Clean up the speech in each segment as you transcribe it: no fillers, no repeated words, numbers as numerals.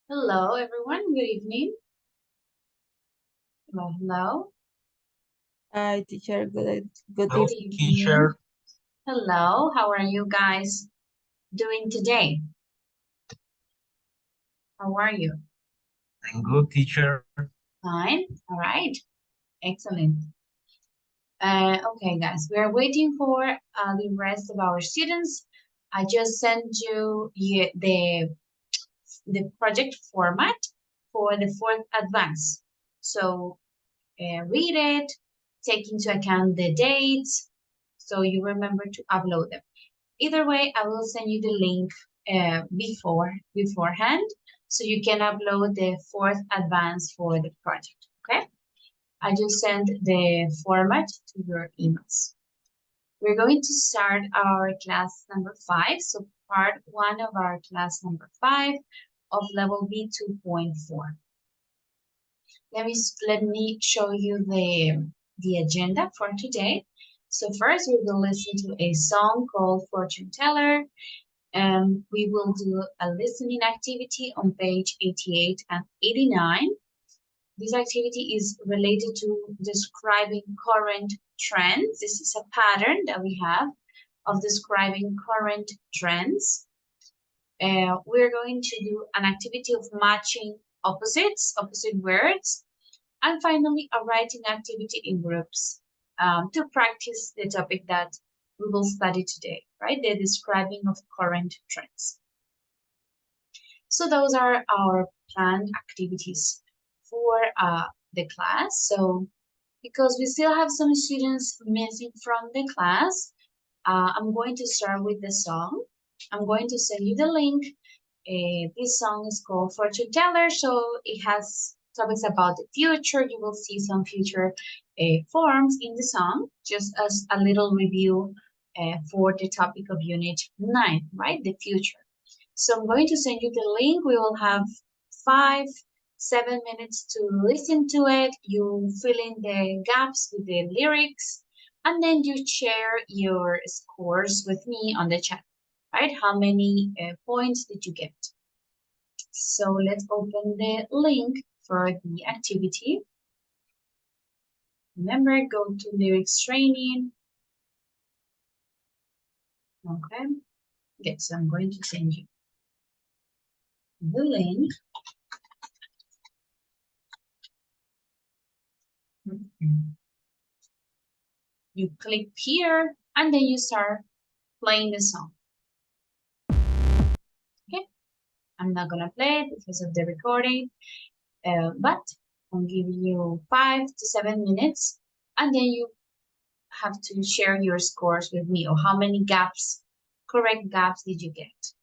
Hello, everyone. Good evening. Hello, hello. Hi, teacher. Good Good Hello, evening. teacher. Hello. How are you guys doing today? How are you? I'm good, teacher. Fine. All right. Excellent. Okay, guys. We are waiting for the rest of our students. I just sent you the project format for the fourth advance. So read it, take into account the dates, so you remember to upload them. Either way, I will send you the link beforehand, so you can upload the fourth advance for the project. Okay? I just sent the format to your emails. We're going to start our class number 5, so part 1 of our class number 5 of level B2.4. Let me show you the agenda for today. So first we will listen to a song called Fortune Teller, and we will do a listening activity on page 88 and 89. This activity is related to describing current trends. This is a pattern that we have of describing current trends. We're going to do an activity of matching opposite words, and finally a writing activity in groups to practice the topic that we will study today, right? The describing of current trends. So those are our planned activities for the class. So because we still have some students missing from the class, I'm going to start with the song. I'm going to send you the link. This song is called Fortune Teller, so it has topics about the future. You will see some future forms in the song, just as a little review for the topic of Unit 9, right? The future. So I'm going to send you the link. We will have 7 minutes to listen to it. You fill in the gaps with the lyrics, and then you share your scores with me on the chat, right? How many points did you get? So let's open the link for the activity. Remember, go to lyrics training. Okay. Good. So I'm going to send you the link. You click here, and then you start playing the song. Okay. I'm not gonna play it because of the recording, but I'm giving you 5 to 7 minutes, and then you have to share your scores with me, or how many gaps, correct gaps did you get?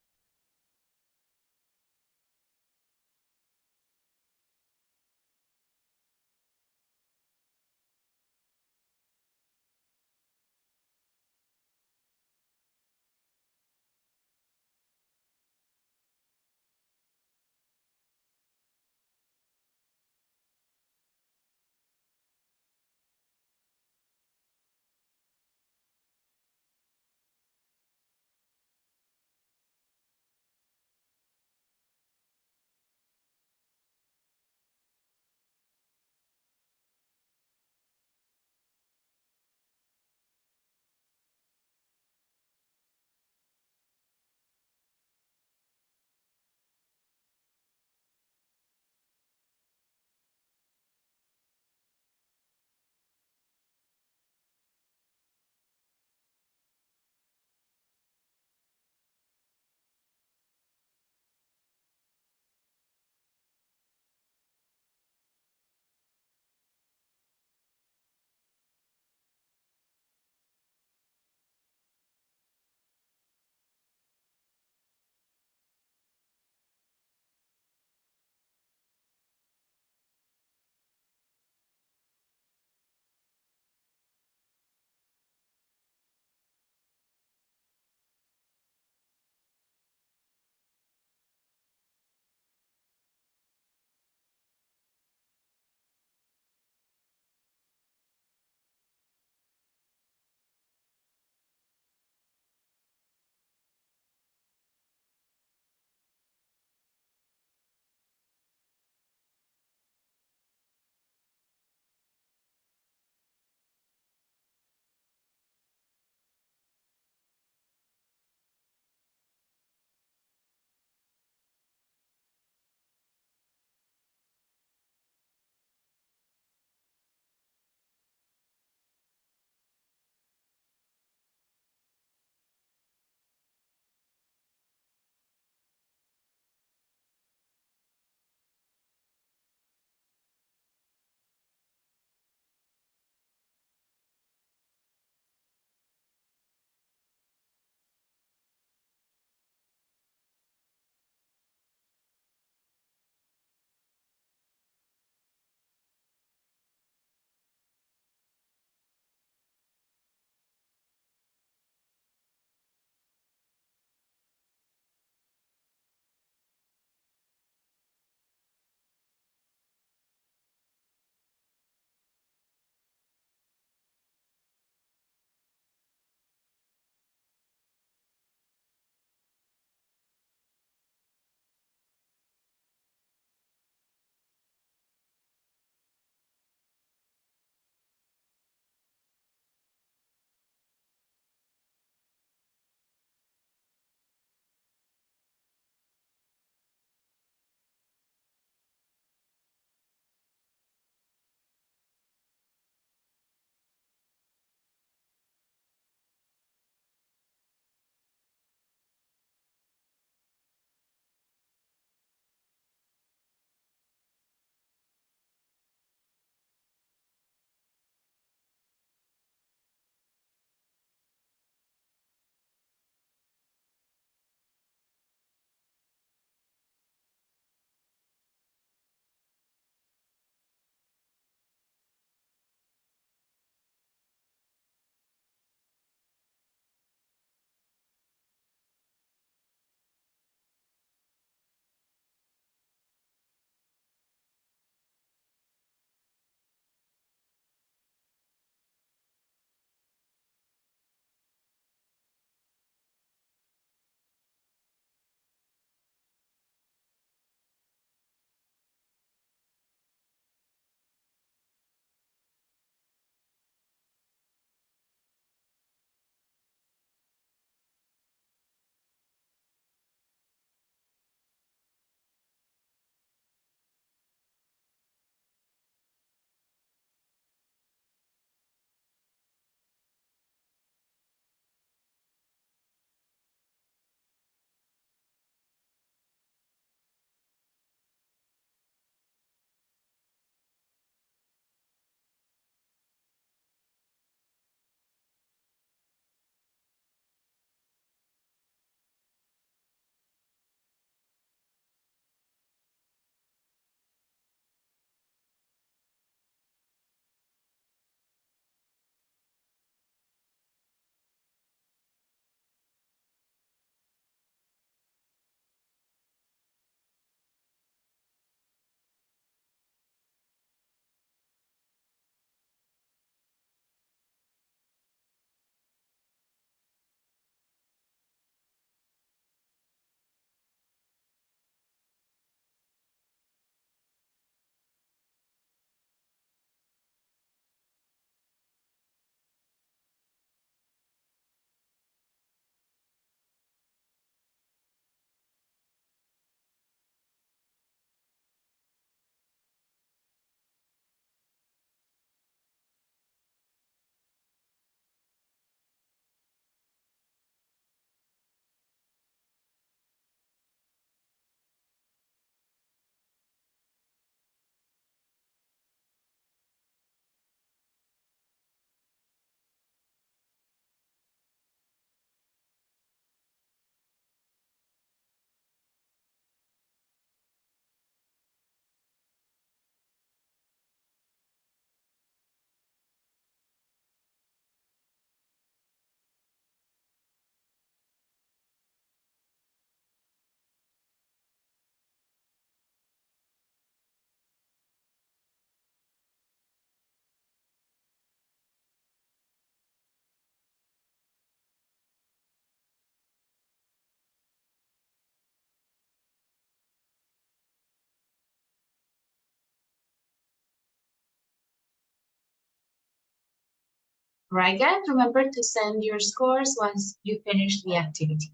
Right, guys? Remember to send your scores once you finish the activity.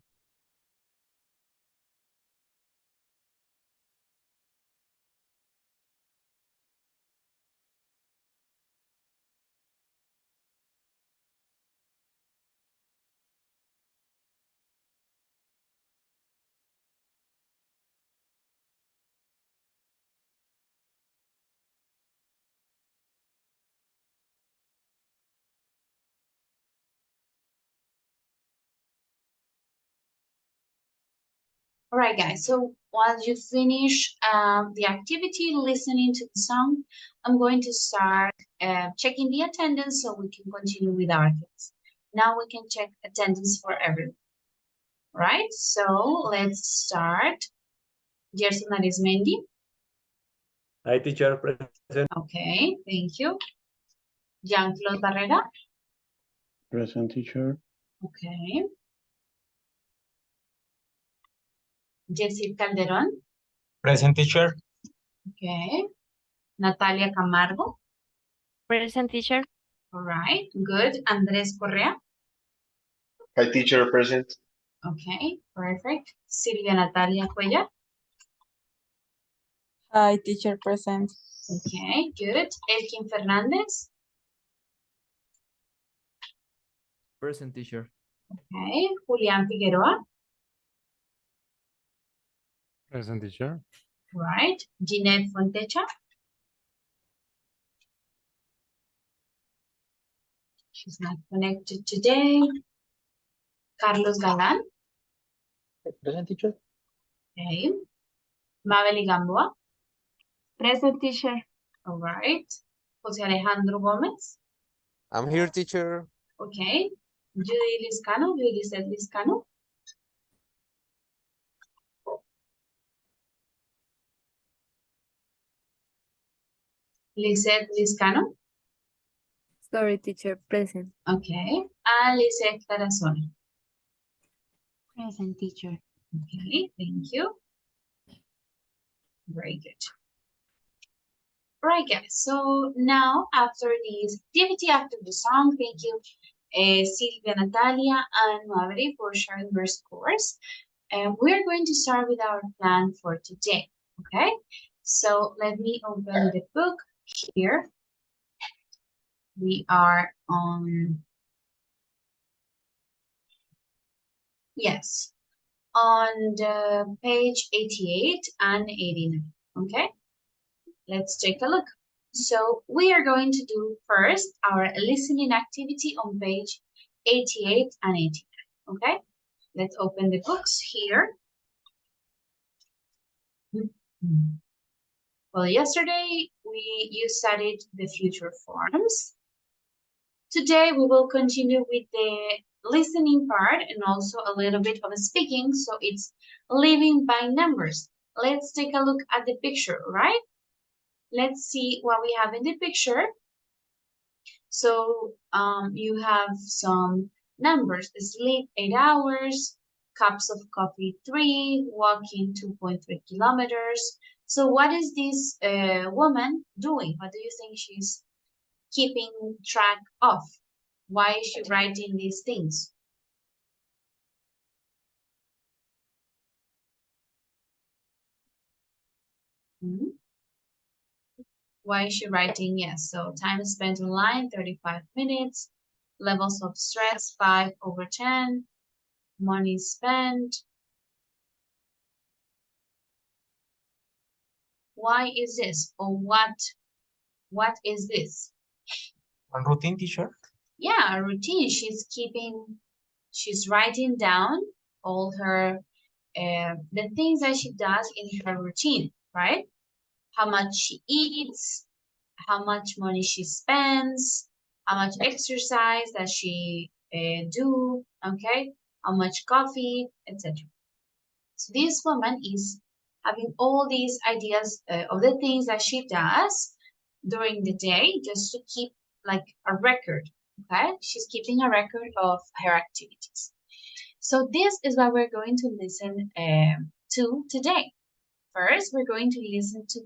All right, guys. So while you finish the activity, listening to the song, I'm going to start checking the attendance so we can continue with our class. Now we can check attendance for everyone. Right? So let's start. Gerson Arismendi. Hi, teacher. Present. Okay, thank you. Jean-Claude Barrera. Present, teacher. Okay. Jessie Calderon. Present, teacher. Okay. Natalia Camargo. Present, teacher. All right, good. Andres Correa. Hi, teacher. Present. Okay, perfect. Silvia Natalia Cuellar. Hi, teacher present. Okay, good. Elkin Fernandez. Present, teacher. Okay. Julián Figueroa. Present, teacher. Right. Ginette Fontecha. She's not connected today. Carlos Galán. Present, teacher. Okay. Mabel Gamboa. Present, teacher. All right. José Alejandro Gómez. I'm here, teacher. Okay. Judy Liscano. Judy said Liscano. Lisette Liscano. Sorry, teacher. Present. Okay. And Lisette Tarazona. Present, teacher. Okay, thank you. Very good. Right, guys. So now, after this activity, after the song, thank you, Silvia, Natalia, and Maverick for sharing their scores. And we're going to start with our plan for today. Okay. So let me open the book here. We are on, yes, on the page 88 and 89. Okay. Let's take a look. So we are going to do first our listening activity on page 88 and 89. Okay, let's open the books here. Well, yesterday you studied the future forms. Today we will continue with the listening part and also a little bit of speaking. So it's living by numbers. Let's take a look at the picture, right? Let's see what we have in the picture. So you have some numbers: sleep 8 hours, cups of coffee 3, walking 2.3 kilometers. So what is this woman doing? What do you think she's keeping track of? Why is she writing these things? Why is she writing? Yes, so time spent online, 35 minutes. Levels of stress, 5/10. Money spent. Why is this? Or what is this? One routine, teacher. Yeah, a routine. She's writing down all her, the things that she does in her routine, right? How much she eats, how much money she spends, how much exercise that she do, okay? How much coffee, etc. So this woman is having all these ideas of the things that she does during the day just to keep like a record, okay? She's keeping a record of her activities. So this is what we're going to listen to today. First, we're going to listen to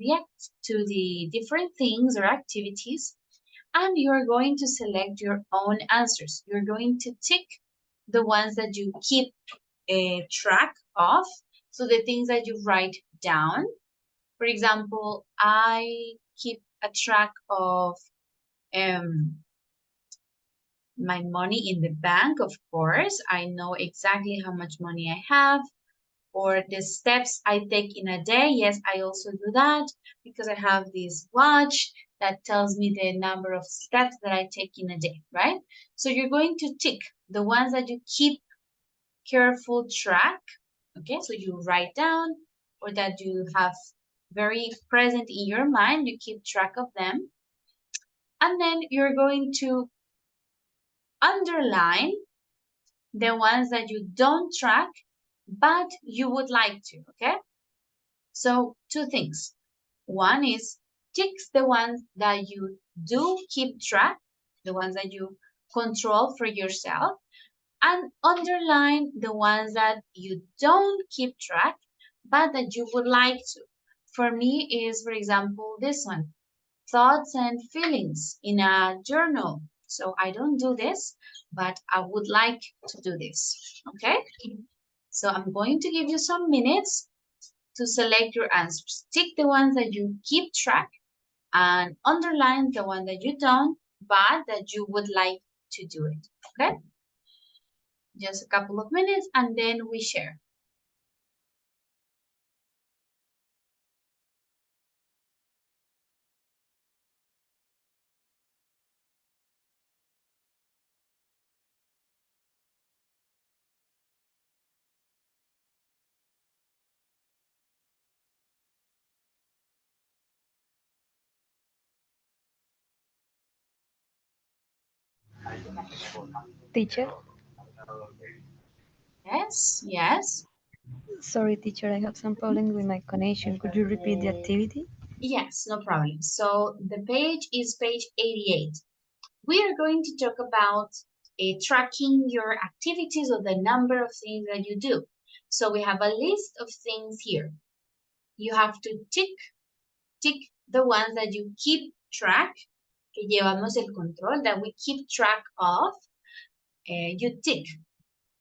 the different things or activities and you're going to select your own answers. You're going to tick the ones that you keep a track of, so the things that you write down. For example, I keep a track of my money in the bank, of course. I know exactly how much money I have, or the steps I take in a day. Yes, I also do that because I have this watch that tells me the number of steps that I take in a day, right? So you're going to tick the ones that you keep careful track, okay? So you write down, or that you have very present in your mind, you keep track of them. And then you're going to underline the ones that you don't track, but you would like to, okay? So two things. One is tick the ones that you do keep track, the ones that you control for yourself, and underline the ones that you don't keep track, but that you would like to. For me is, for example, this one, thoughts and feelings in a journal. So I don't do this, but I would like to do this, okay? So I'm going to give you some minutes to select your answers. Tick the ones that you keep track and underline the one that you don't, but that you would like to do it, okay? Just a couple of minutes and then we share. Teacher, Yes, yes, sorry, teacher, I have some problem with my connection. Could you repeat the activity? yes, no problem. So the page is page 88. We are going to talk about tracking your activities or the number of things that you do. So we have a list of things here. You have to tick the ones that you keep track, que llevamos el control, that we keep track of. You tick,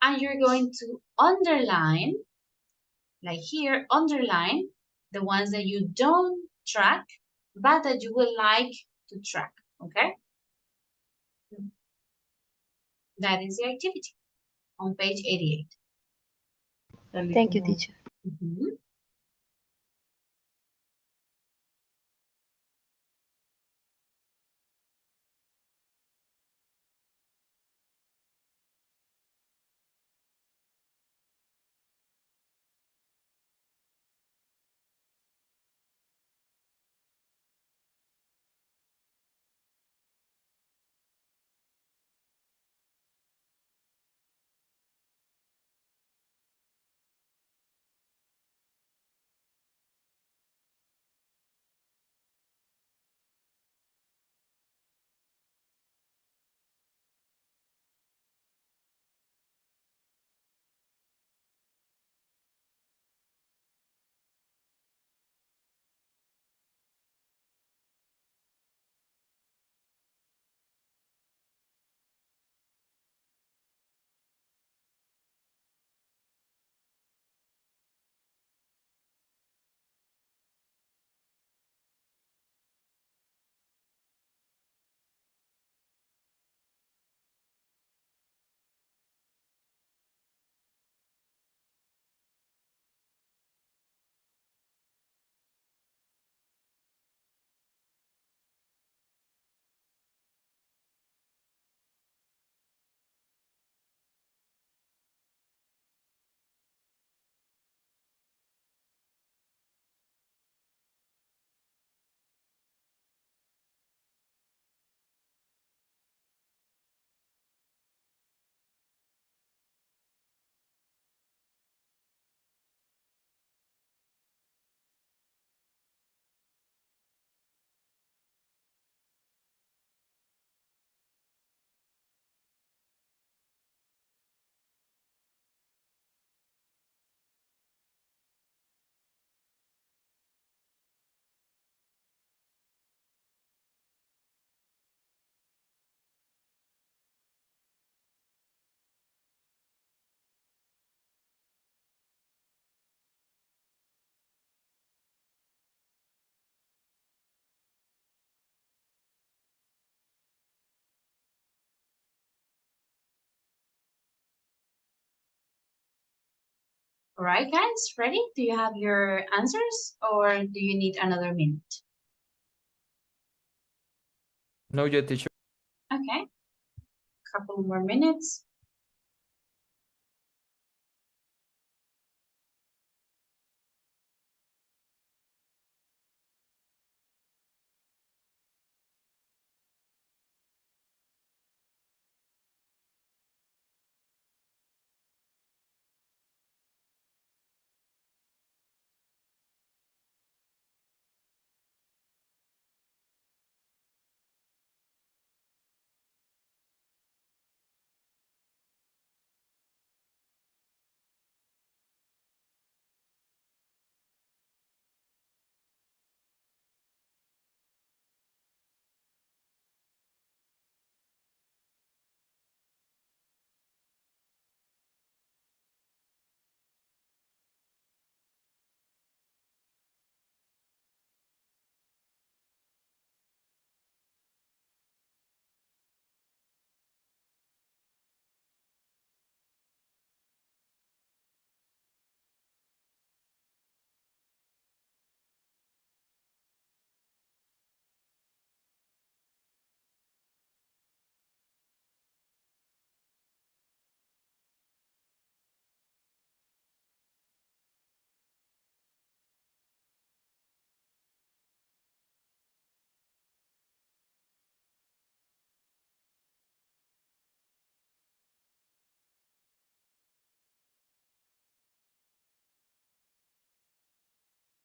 and you're going to underline, like here, underline the ones that you don't track, but that you would like to track, okay? That is the activity on page 88. Thank you, teacher. Mhm. All right, guys, ready? Do you have your answers or do you need another minute? No, yet, teacher. Okay, couple more minutes.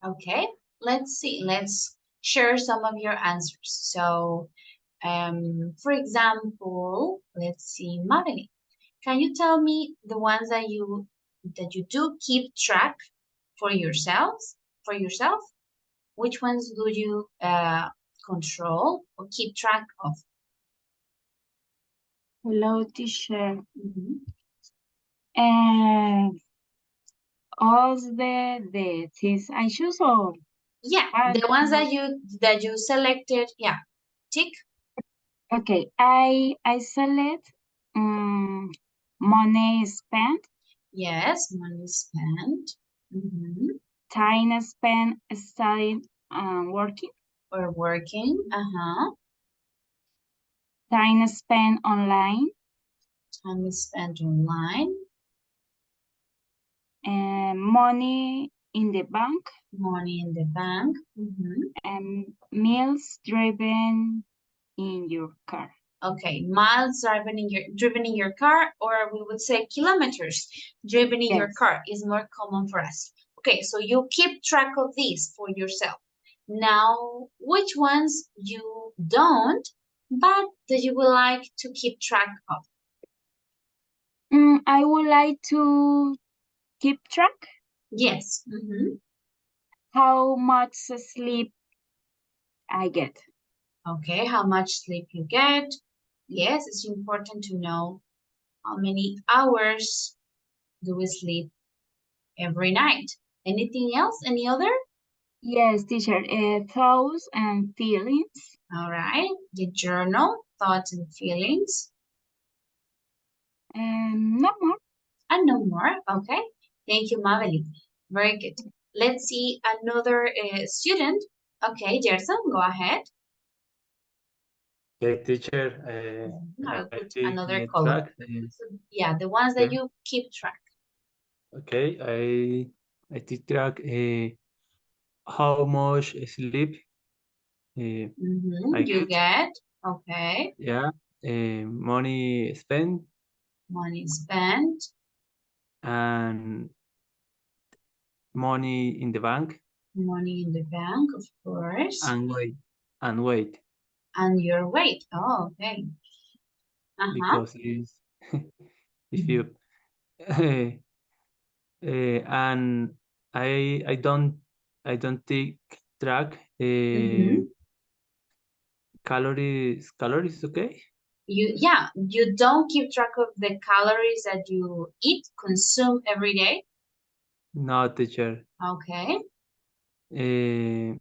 Okay, let's see. Let's share some of your answers. So, for example, let's see, Madeline, can you tell me the ones that you do keep track for yourselves? For yourself, which ones do you control or keep track of? Hello, teacher. Mhm. And all the things I choose or Yeah, I the ones that you selected. Yeah, tick. okay. I select money spent, Yes, money spent. Mhm. time spent studying and working, Or working. Uh-huh. time spent online, Time spent online. and money in the bank, Money in the bank. Mhm. and meals driven in your car. Okay, miles driven in your car, or we would say kilometers driven in your Yes. car is more common for us. Okay, so you keep track of these for yourself. Now, which ones you don't, but that you would like to keep track of? I would like to keep track Yes. Mhm. how much sleep I get. Okay, how much sleep you get? Yes, it's important to know how many hours do we sleep every night. Anything else? Any other? Yes, teacher. Thoughts and feelings. All right. The journal, thoughts and feelings, No more. and no more. Okay. Thank you, Maveli. Very good. Let's see another student. Okay, Gerson, go ahead. Okay, teacher. I'll I put take another track. color. So, yeah, the ones that Okay. you keep track. Okay, I take track how much sleep I You get. get, okay, Yeah, money spent money spent, and money in the bank money in the bank, of course, and wait and your weight. Oh, okay. Uh-huh. because it's if you and I don't take track Mm-hmm. calories okay. You don't keep track of the calories that you eat, consume every day. No, teacher. Okay. Uh,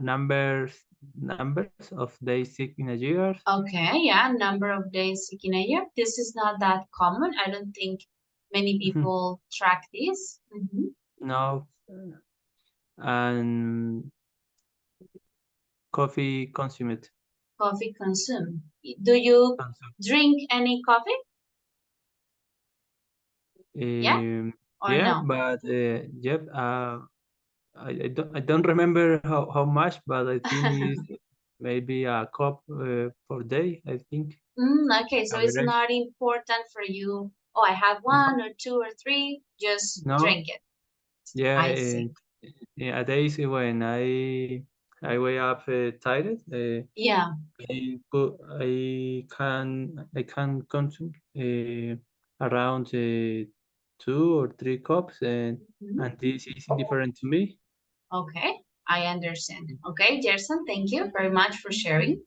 numbers numbers of days sick in a year. Okay, yeah, number of days sick in a year. This is not that common. I don't think many people track this. No. And coffee consumed. Coffee consumed. Do you drink any coffee? Yeah or Yeah, no? but yep, I don't remember how much, but I think it's maybe a cup per day, I think. Okay, so it's Average. not important for you. Oh, I have one or two or three. Just No, drink it. yeah, I see. yeah, days when I wake up tired, Yeah. I can consume around 2 or 3 cups, Mhm. and this is indifferent to me. Okay, I understand. Okay, Gerson, thank you very much for sharing.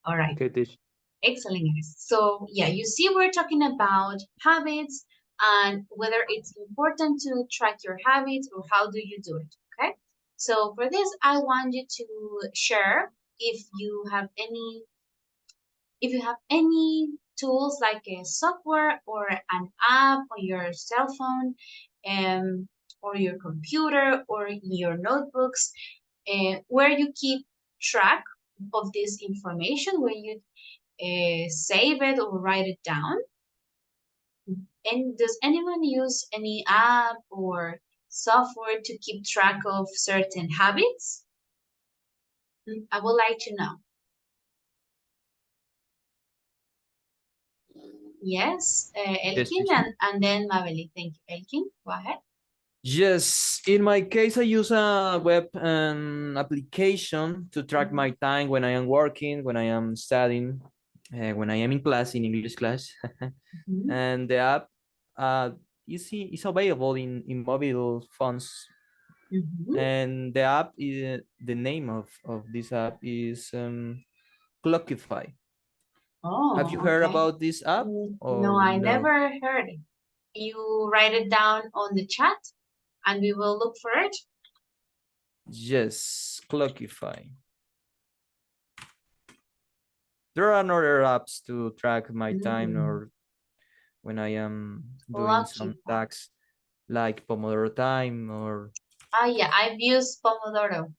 All right. Okay, this. Excellent, guys. So yeah, you see, we're talking about habits and whether it's important to track your habits or how do you do it. Okay. So for this, I want you to share if you have any tools like a software or an app on your cell phone, or your computer or your notebooks, where you keep track of this information, where you save it or write it down. And does anyone use any app or software to keep track of certain habits? I would like to know. Yes, Yes, Elkin, teacher. and then Mabeli. Thank you, Elkin. Go ahead. Yes, in my case, I use a web application to track my time when I am working, when I am studying, when I am in class, in English class. Mhm. And the app uh, is available in mobile phones. Mhm. And the app is the name of this app is Clockify. Have you Oh, heard okay. about this app No, or I no? never heard it. You write it down on the chat and we will look for it. Yes, Clockify. There are other apps to track my time Mm. or when I am doing some Lucky. tasks like Pomodoro time or Yeah, I've used Pomodoro.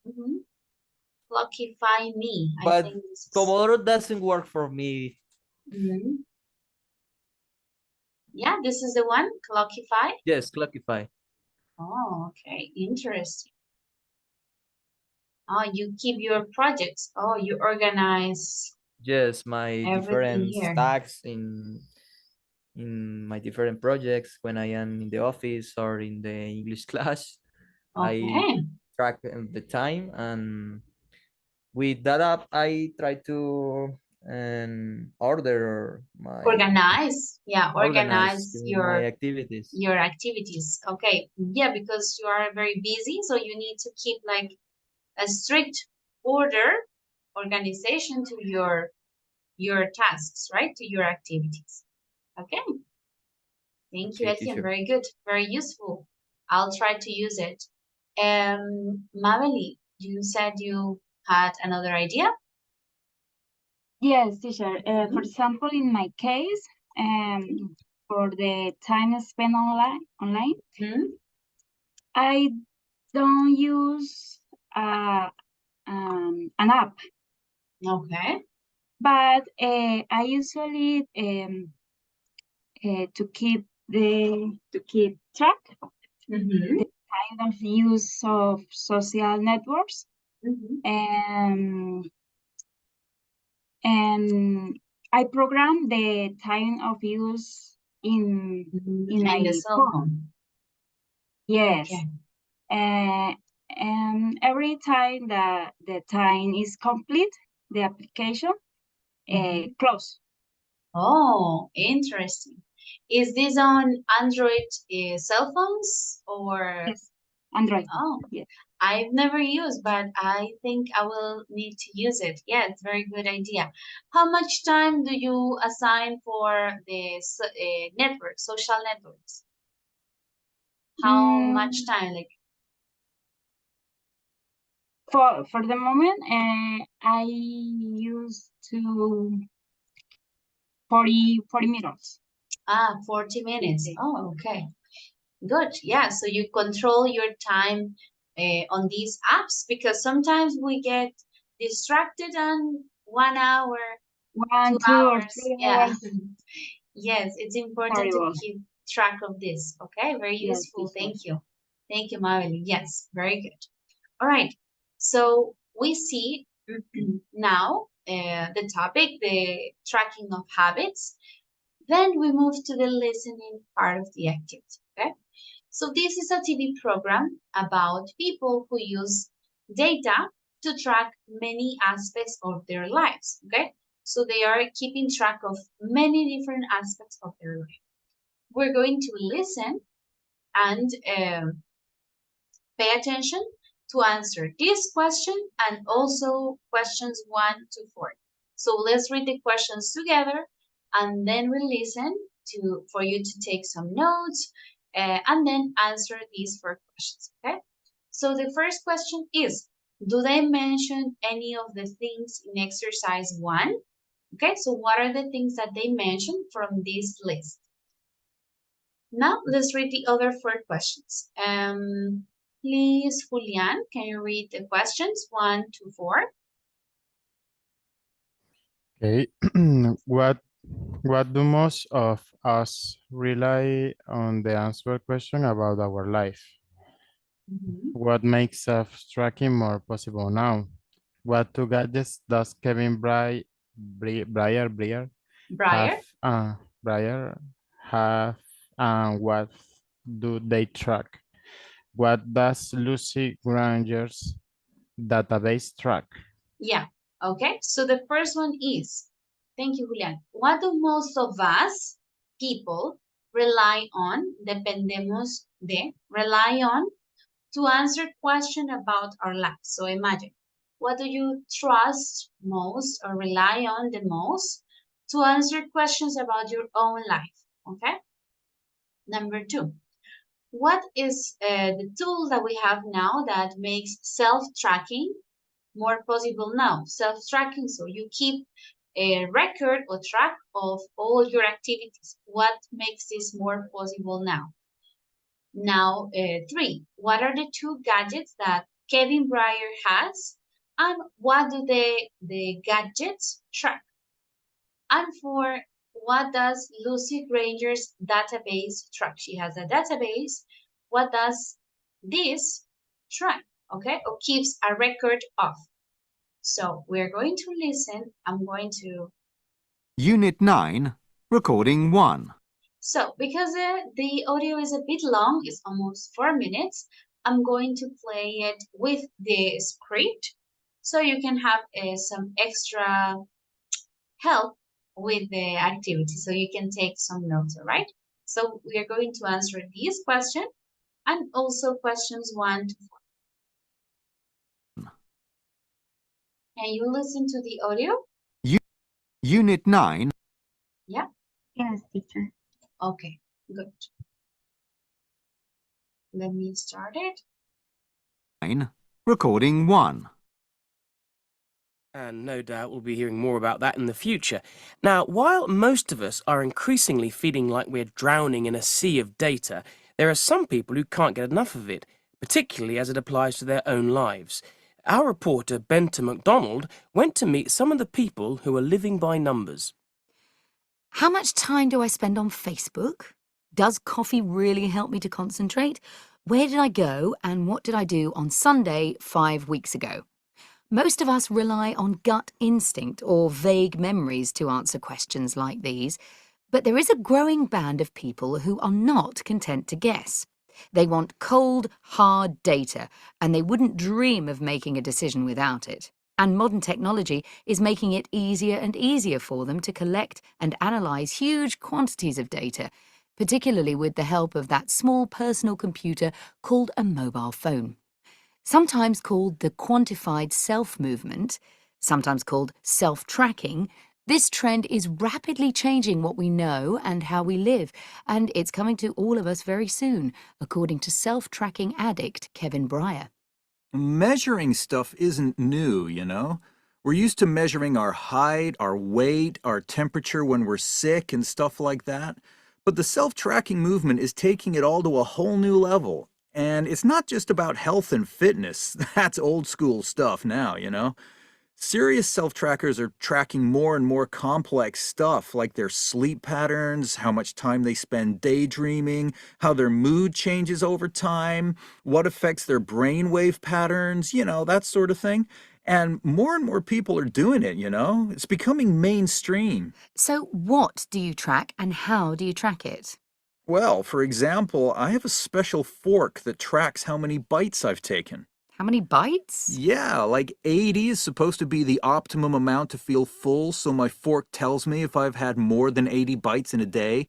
Luckify me. I but think this is. Pomodoro doesn't work for me. Mhm. Yeah, this is the one, Clockify. Yes, Clockify. Oh, okay, interesting. Oh, you keep your projects. Oh, you organize Yes, my everything different here. tasks in my different projects when I am in the office or in the English class. I Okay, track the time, and with that app, I try to order my organize. Yeah, organize organize my activities. your activities. Okay, yeah, because you are very busy, so you need to keep like a strict order, organization to your tasks, right? To your activities. Okay. Thank you, Okay, Etienne. teacher. Very good. Very useful. I'll try to use it. Maveli, you said you had another idea? Yes, teacher. For Mhm. example, in my case, for the time spent online, Hmm. I don't use an app, Okay. but I usually to keep track Mm-hmm. kind of use of social networks, Mm-hmm. and and I program the time of use in In the my cell phone. phone. Yes, Okay. uh, and every time that the time is complete, the application Mhm. close. Oh, interesting. Is this on Android cell phones or? Yes, Android. Oh, Yes. I've never used, but I think I will need to use it. Yeah, it's a very good idea. How much time do you assign for the network, social networks? How much Mm, time? Like, For the moment, I use to 40 minutes. 40 minutes. Okay. Oh, okay. Good. Yeah. So you control your time on these apps because sometimes we get distracted on 1 hour, 2 1, 2, or hours. 3 hours. Yeah. Yes, it's important to Horrible. keep track of this. Okay. Very Yes, useful. teacher. Thank you. Thank you, Mabel. Yes, very good. All right. So we see now the topic, the tracking of habits. Then we move to the listening part of the activity, okay? So this is a TV program about people who use data to track many aspects of their lives, okay? So they are keeping track of many different aspects of their life. We're going to listen and pay attention to answer this question and also questions 1 to 4. So let's read the questions together and then we listen for you to take some notes and then answer these 4 questions. Okay. So the first question is, do they mention any of the things in exercise 1? Okay, so what are the things that they mentioned from this list? Now let's read the other 4 questions. Please, Julian, can you read the questions 1 to 4? Okay. What do most of us rely on the answer question about our life? What makes self-tracking more possible now? What 2 gadgets does Kevin Breyer have? Briar? Breyer have, and what do they track? What does Lucy Granger's database track? Yeah, okay. So the first one is, thank you, Julian. What do most of us, people, rely on, rely on to answer question about our life? So imagine, what do you trust most or rely on the most to answer questions about your own life? Okay. Number 2, what is the tool that we have now that makes self-tracking more possible now? Self-tracking, so you keep a record or track of all your activities. What makes this more possible now? Now, 3, what are the 2 gadgets that Kevin Breyer has and what do the gadgets track? And 4, what does Lucy Granger's database track? She has a database. What does this track? Okay, or keeps a record of? So we're going to listen. I'm going to. Unit 9, Recording 1. So because the audio is a bit long, it's almost 4 minutes, I'm going to play it with the script so you can have some extra help with the activity so you can take some notes, all right? So we are going to answer this question and also questions 1 to 4. Can you listen to the audio? Unit 9. Yeah? Yes, teacher. Okay, good. Let me start it. 9, Recording 1. And no doubt we'll be hearing more about that in the future. Now, while most of us are increasingly feeling like we're drowning in a sea of data, there are some people who can't get enough of it, particularly as it applies to their own lives. Our reporter, Benta MacDonald, went to meet some of the people who are living by numbers. How much time do I spend on Facebook? Does coffee really help me to concentrate? Where did I go and what did I do on Sunday 5 weeks ago? Most of us rely on gut instinct or vague memories to answer questions like these, but there is a growing band of people who are not content to guess. They want cold, hard data, and they wouldn't dream of making a decision without it. And modern technology is making it easier and easier for them to collect and analyse huge quantities of data, particularly with the help of that small personal computer called a mobile phone. Sometimes called the quantified self movement, sometimes called self-tracking, this trend is rapidly changing what we know and how we live, and it's coming to all of us very soon, according to self-tracking addict Kevin Breyer. Measuring stuff isn't new, you know? We're used to measuring our height, our weight, our temperature when we're sick and stuff like that. But the self-tracking movement is taking it all to a whole new level. And it's not just about health and fitness. That's old school stuff now, you know? Serious self-trackers are tracking more and more complex stuff like their sleep patterns, how much time they spend daydreaming, how their mood changes over time, what affects their brainwave patterns, you know, that sort of thing. And more people are doing it, you know? It's becoming mainstream. So what do you track and how do you track it? Well, for example, I have a special fork that tracks how many bites I've taken. How many bites? Yeah, like 80 is supposed to be the optimum amount to feel full, so my fork tells me if I've had more than 80 bites in a day.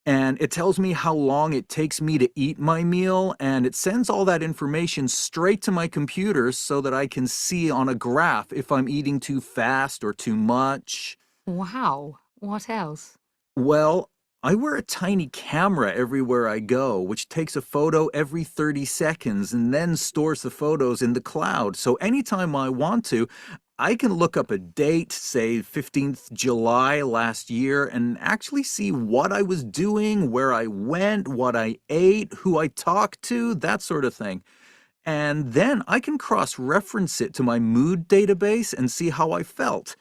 And it tells me how long it takes me to eat my meal, and it sends all that information straight to my computer so that I can see on a graph if I'm eating too fast or too much. Wow. What else? Well, I wear a tiny camera everywhere I go, which takes a photo every 30 seconds and then stores the photos in the cloud. So anytime I want to, I can look up a date, say 15th July last year, and actually see what I was doing, where I went, what I ate, who I talked to, that sort of thing. And then I can cross-reference it to my mood database and see how I felt.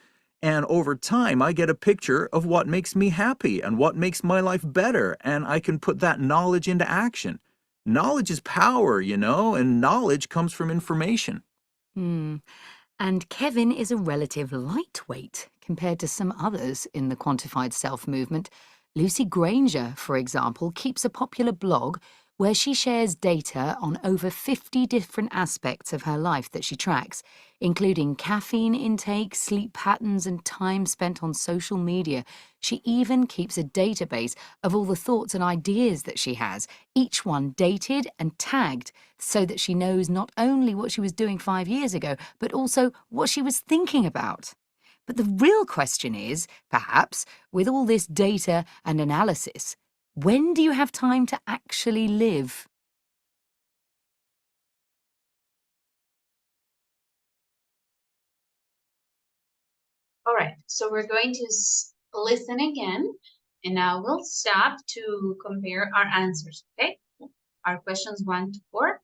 And over time, I get a picture of what makes me happy and what makes my life better, and I can put that knowledge into action. Knowledge is power, you know, and knowledge comes from information. And Kevin is a relative lightweight compared to some others in the quantified self movement. Lucy Granger, for example, keeps a popular blog where she shares data on over 50 different aspects of her life that she tracks, including caffeine intake, sleep patterns, and time spent on social media. She even keeps a database of all the thoughts and ideas that she has, each one dated and tagged so that she knows not only what she was doing 5 years ago, but also what she was thinking about. But the real question is, perhaps, with all this data and analysis, when do you have time to actually live? All right, so we're going to listen again, and now we'll stop to compare our answers, okay? Our questions 1 to 4.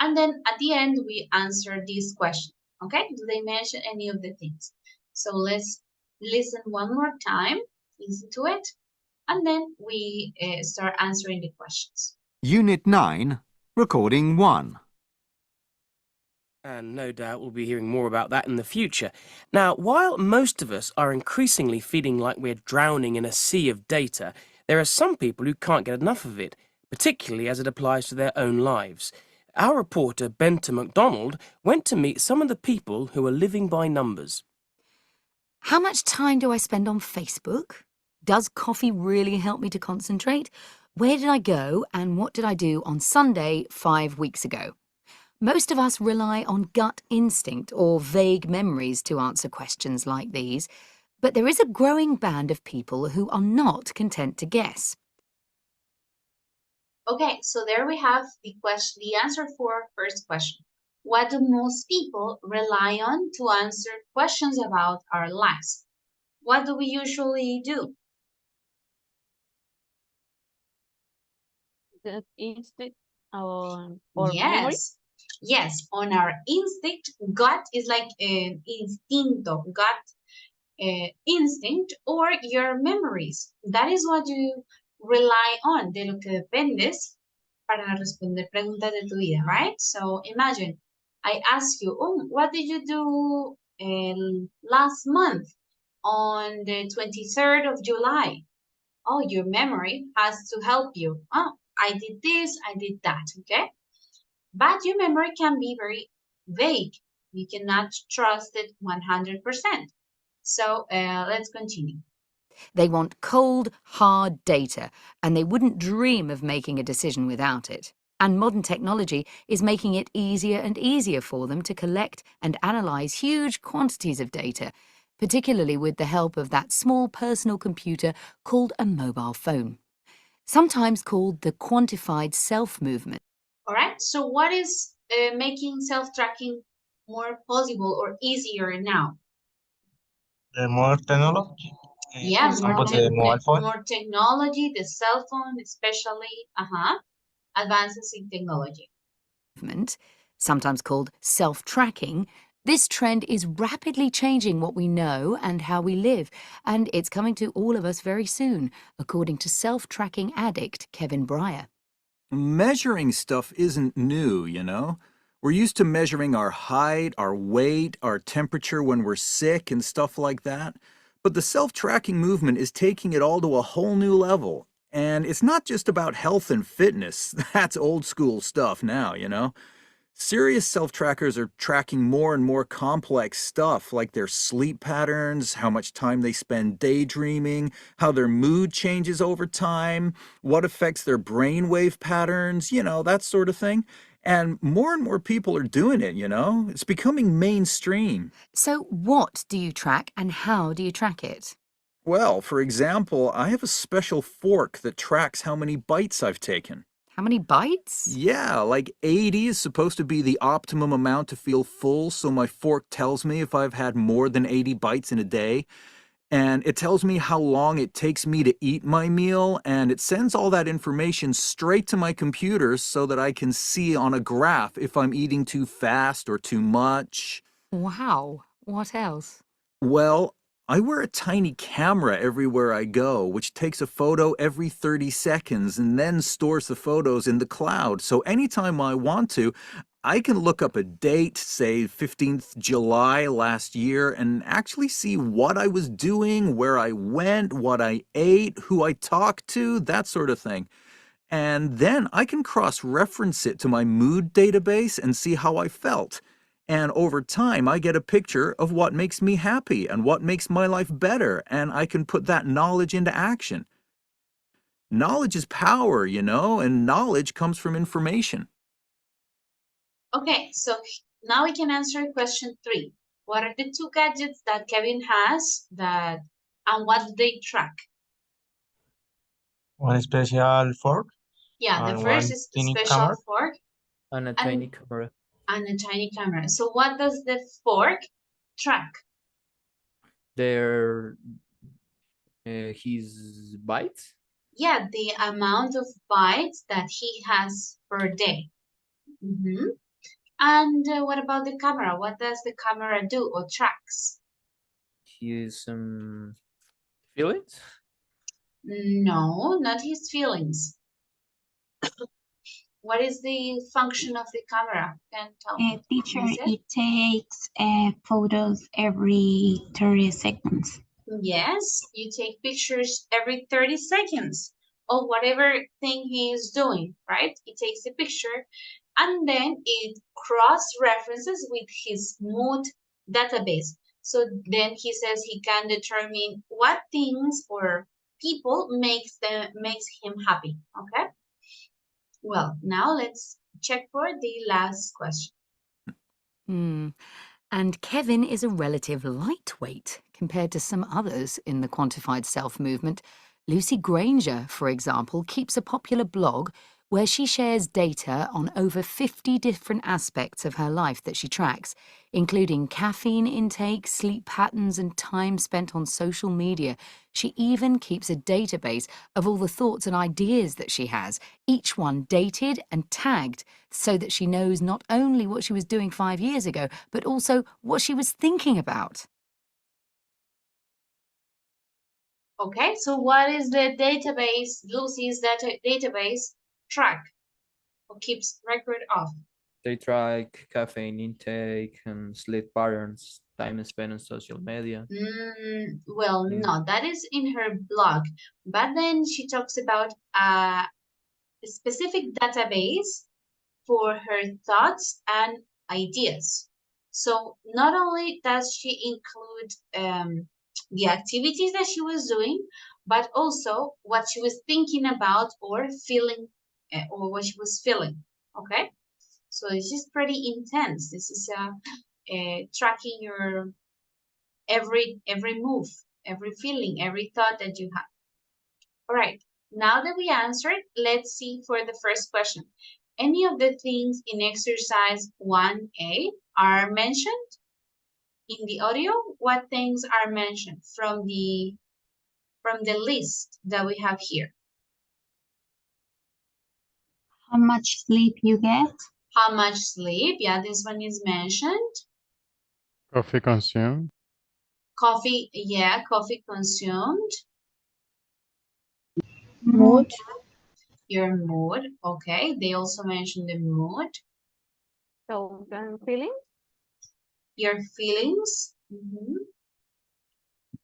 And then at the end, we answer this question, okay? Do they mention any of the things? So let's listen one more time, listen to it, and then we start answering the questions. Unit 9, Recording 1. And no doubt we'll be hearing more about that in the future. Now, while most of us are increasingly feeling like we're drowning in a sea of data, there are some people who can't get enough of it, particularly as it applies to their own lives. Our reporter, Benton MacDonald, went to meet some of the people who are living by numbers. How much time do I spend on Facebook? Does coffee really help me to concentrate? Where did I go and what did I do on Sunday 5 weeks ago? Most of us rely on gut instinct or vague memories to answer questions like these, but there is a growing band of people who are not content to guess. Okay, so there we have the answer for our first question. What do most people rely on to answer questions about our lives? What do we usually do? That instinct or memory? Yes, on our instinct. Gut is like instinto, gut instinct, or your memories. That is what you rely on, de lo que dependes para responder preguntas de tu vida, right? So imagine I ask you, oh, what did you do last month on the 23rd of July? Oh, your memory has to help you. Oh, I did this, I did that, okay? But your memory can be very vague. You cannot trust it 100%. So let's continue. They want cold, hard data, and they wouldn't dream of making a decision without it. And modern technology is making it easier and easier for them to collect and analyze huge quantities of data, particularly with the help of that small personal computer called a mobile phone, sometimes called the quantified self movement. All right, so what is making self-tracking more possible or easier now? More technology. Yeah, For example, the mobile phone. more technology, the cell phone, especially, advances in technology. Sometimes called self-tracking, this trend is rapidly changing what we know and how we live, and it's coming to all of us very soon, according to self-tracking addict Kevin Breyer. Measuring stuff isn't new, you know? We're used to measuring our height, our weight, our temperature when we're sick and stuff like that. But the self-tracking movement is taking it all to a whole new level. And it's not just about health and fitness. That's old school stuff now, you know? Serious self-trackers are tracking more and more complex stuff like their sleep patterns, how much time they spend daydreaming, how their mood changes over time, what affects their brainwave patterns, you know, that sort of thing. And more people are doing it, you know? It's becoming mainstream. So what do you track and how do you track it? Well, for example, I have a special fork that tracks how many bites I've taken. How many bites? Yeah, like 80 is supposed to be the optimum amount to feel full, so my fork tells me if I've had more than 80 bites in a day. And it tells me how long it takes me to eat my meal, and it sends all that information straight to my computer so that I can see on a graph if I'm eating too fast or too much. Wow. What else? Well, I wear a tiny camera everywhere I go, which takes a photo every 30 seconds and then stores the photos in the cloud. So anytime I want to, I can look up a date, say 15th July last year, and actually see what I was doing, where I went, what I ate, who I talked to, that sort of thing. And then I can cross-reference it to my mood database and see how I felt. And over time, I get a picture of what makes me happy and what makes my life better, and I can put that knowledge into action. Knowledge is power, you know, and knowledge comes from information. Okay, so now we can answer question 3. What are the 2 gadgets that Kevin has and what do they track? One special fork. Yeah, the and first one is tiny special camera. fork And a tiny camera. and a tiny camera. So what does the fork track? There, his bites. Yeah, the amount of bites that he has per day. And what about the camera? What does the camera do or tracks? His feelings. No, not his feelings. What is the function of the camera? Can tell me. Teacher, Is it takes photos every 30 seconds. Yes, you take pictures every 30 seconds of whatever thing he is doing, right? It takes a picture and then it cross-references with his mood database. So then he says he can determine what things or people makes him happy, okay? Well, now let's check for the last question. And Kevin is a relative lightweight compared to some others in the quantified self movement. Lucy Granger, for example, keeps a popular blog where she shares data on over 50 different aspects of her life that she tracks, including caffeine intake, sleep patterns, and time spent on social media. She even keeps a database of all the thoughts and ideas that she has, each one dated and tagged so that she knows not only what she was doing 5 years ago, but also what she was thinking about. Okay, so what is the database, Lucy's database track or keeps record of? They track caffeine intake and sleep patterns, time spent on social media. Well, no, that is in her blog. But then she talks about a specific database for her thoughts and ideas. So not only does she include the activities that she was doing, but also what she was thinking about or feeling, or what she was feeling. Okay, so this is pretty intense. This is tracking your every move, every feeling, every thought that you have. All right, now that we answered, let's see for the first question. any of the things in exercise 1A are mentioned in the audio? What things are mentioned from the list that we have here? How much sleep you get? How much sleep? Yeah, this one is mentioned. Coffee consumed. Coffee, yeah, coffee consumed. Mood. Your mood, okay. They also mentioned the mood. So, feeling? Your feelings.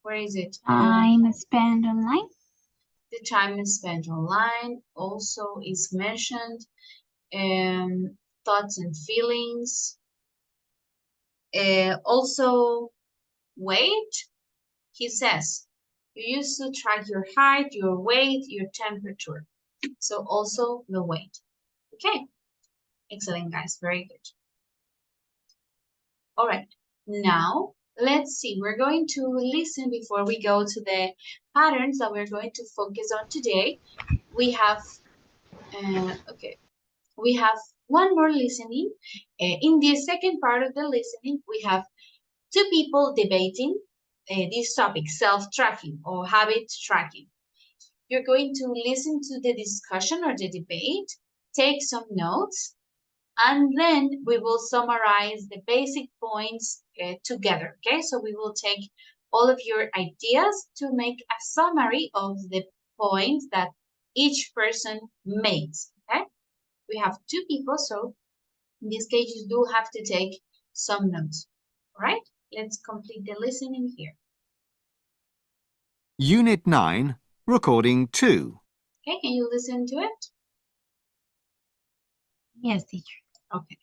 Where is it? Time spent online. The time spent online also is mentioned. Thoughts and feelings. Also, weight. He says, you used to track your height, your weight, your temperature. So also the weight. Okay. Excellent, guys. Very good. All right. Now, let's see. We're going to listen before we go to the patterns that we're going to focus on today. We have, we have one more listening. In the second part of the listening, we have two people debating this topic, self-tracking or habit tracking. You're going to listen to the discussion or the debate, take some notes, and then we will summarize the basic points together, okay? So we will take all of your ideas to make a summary of the points that each person makes, okay? We have two people, so in this case, you do have to take some notes, all right? Let's complete the listening here. Unit 9, Recording 2. Okay, can you listen to it? Yes, teacher. Okay.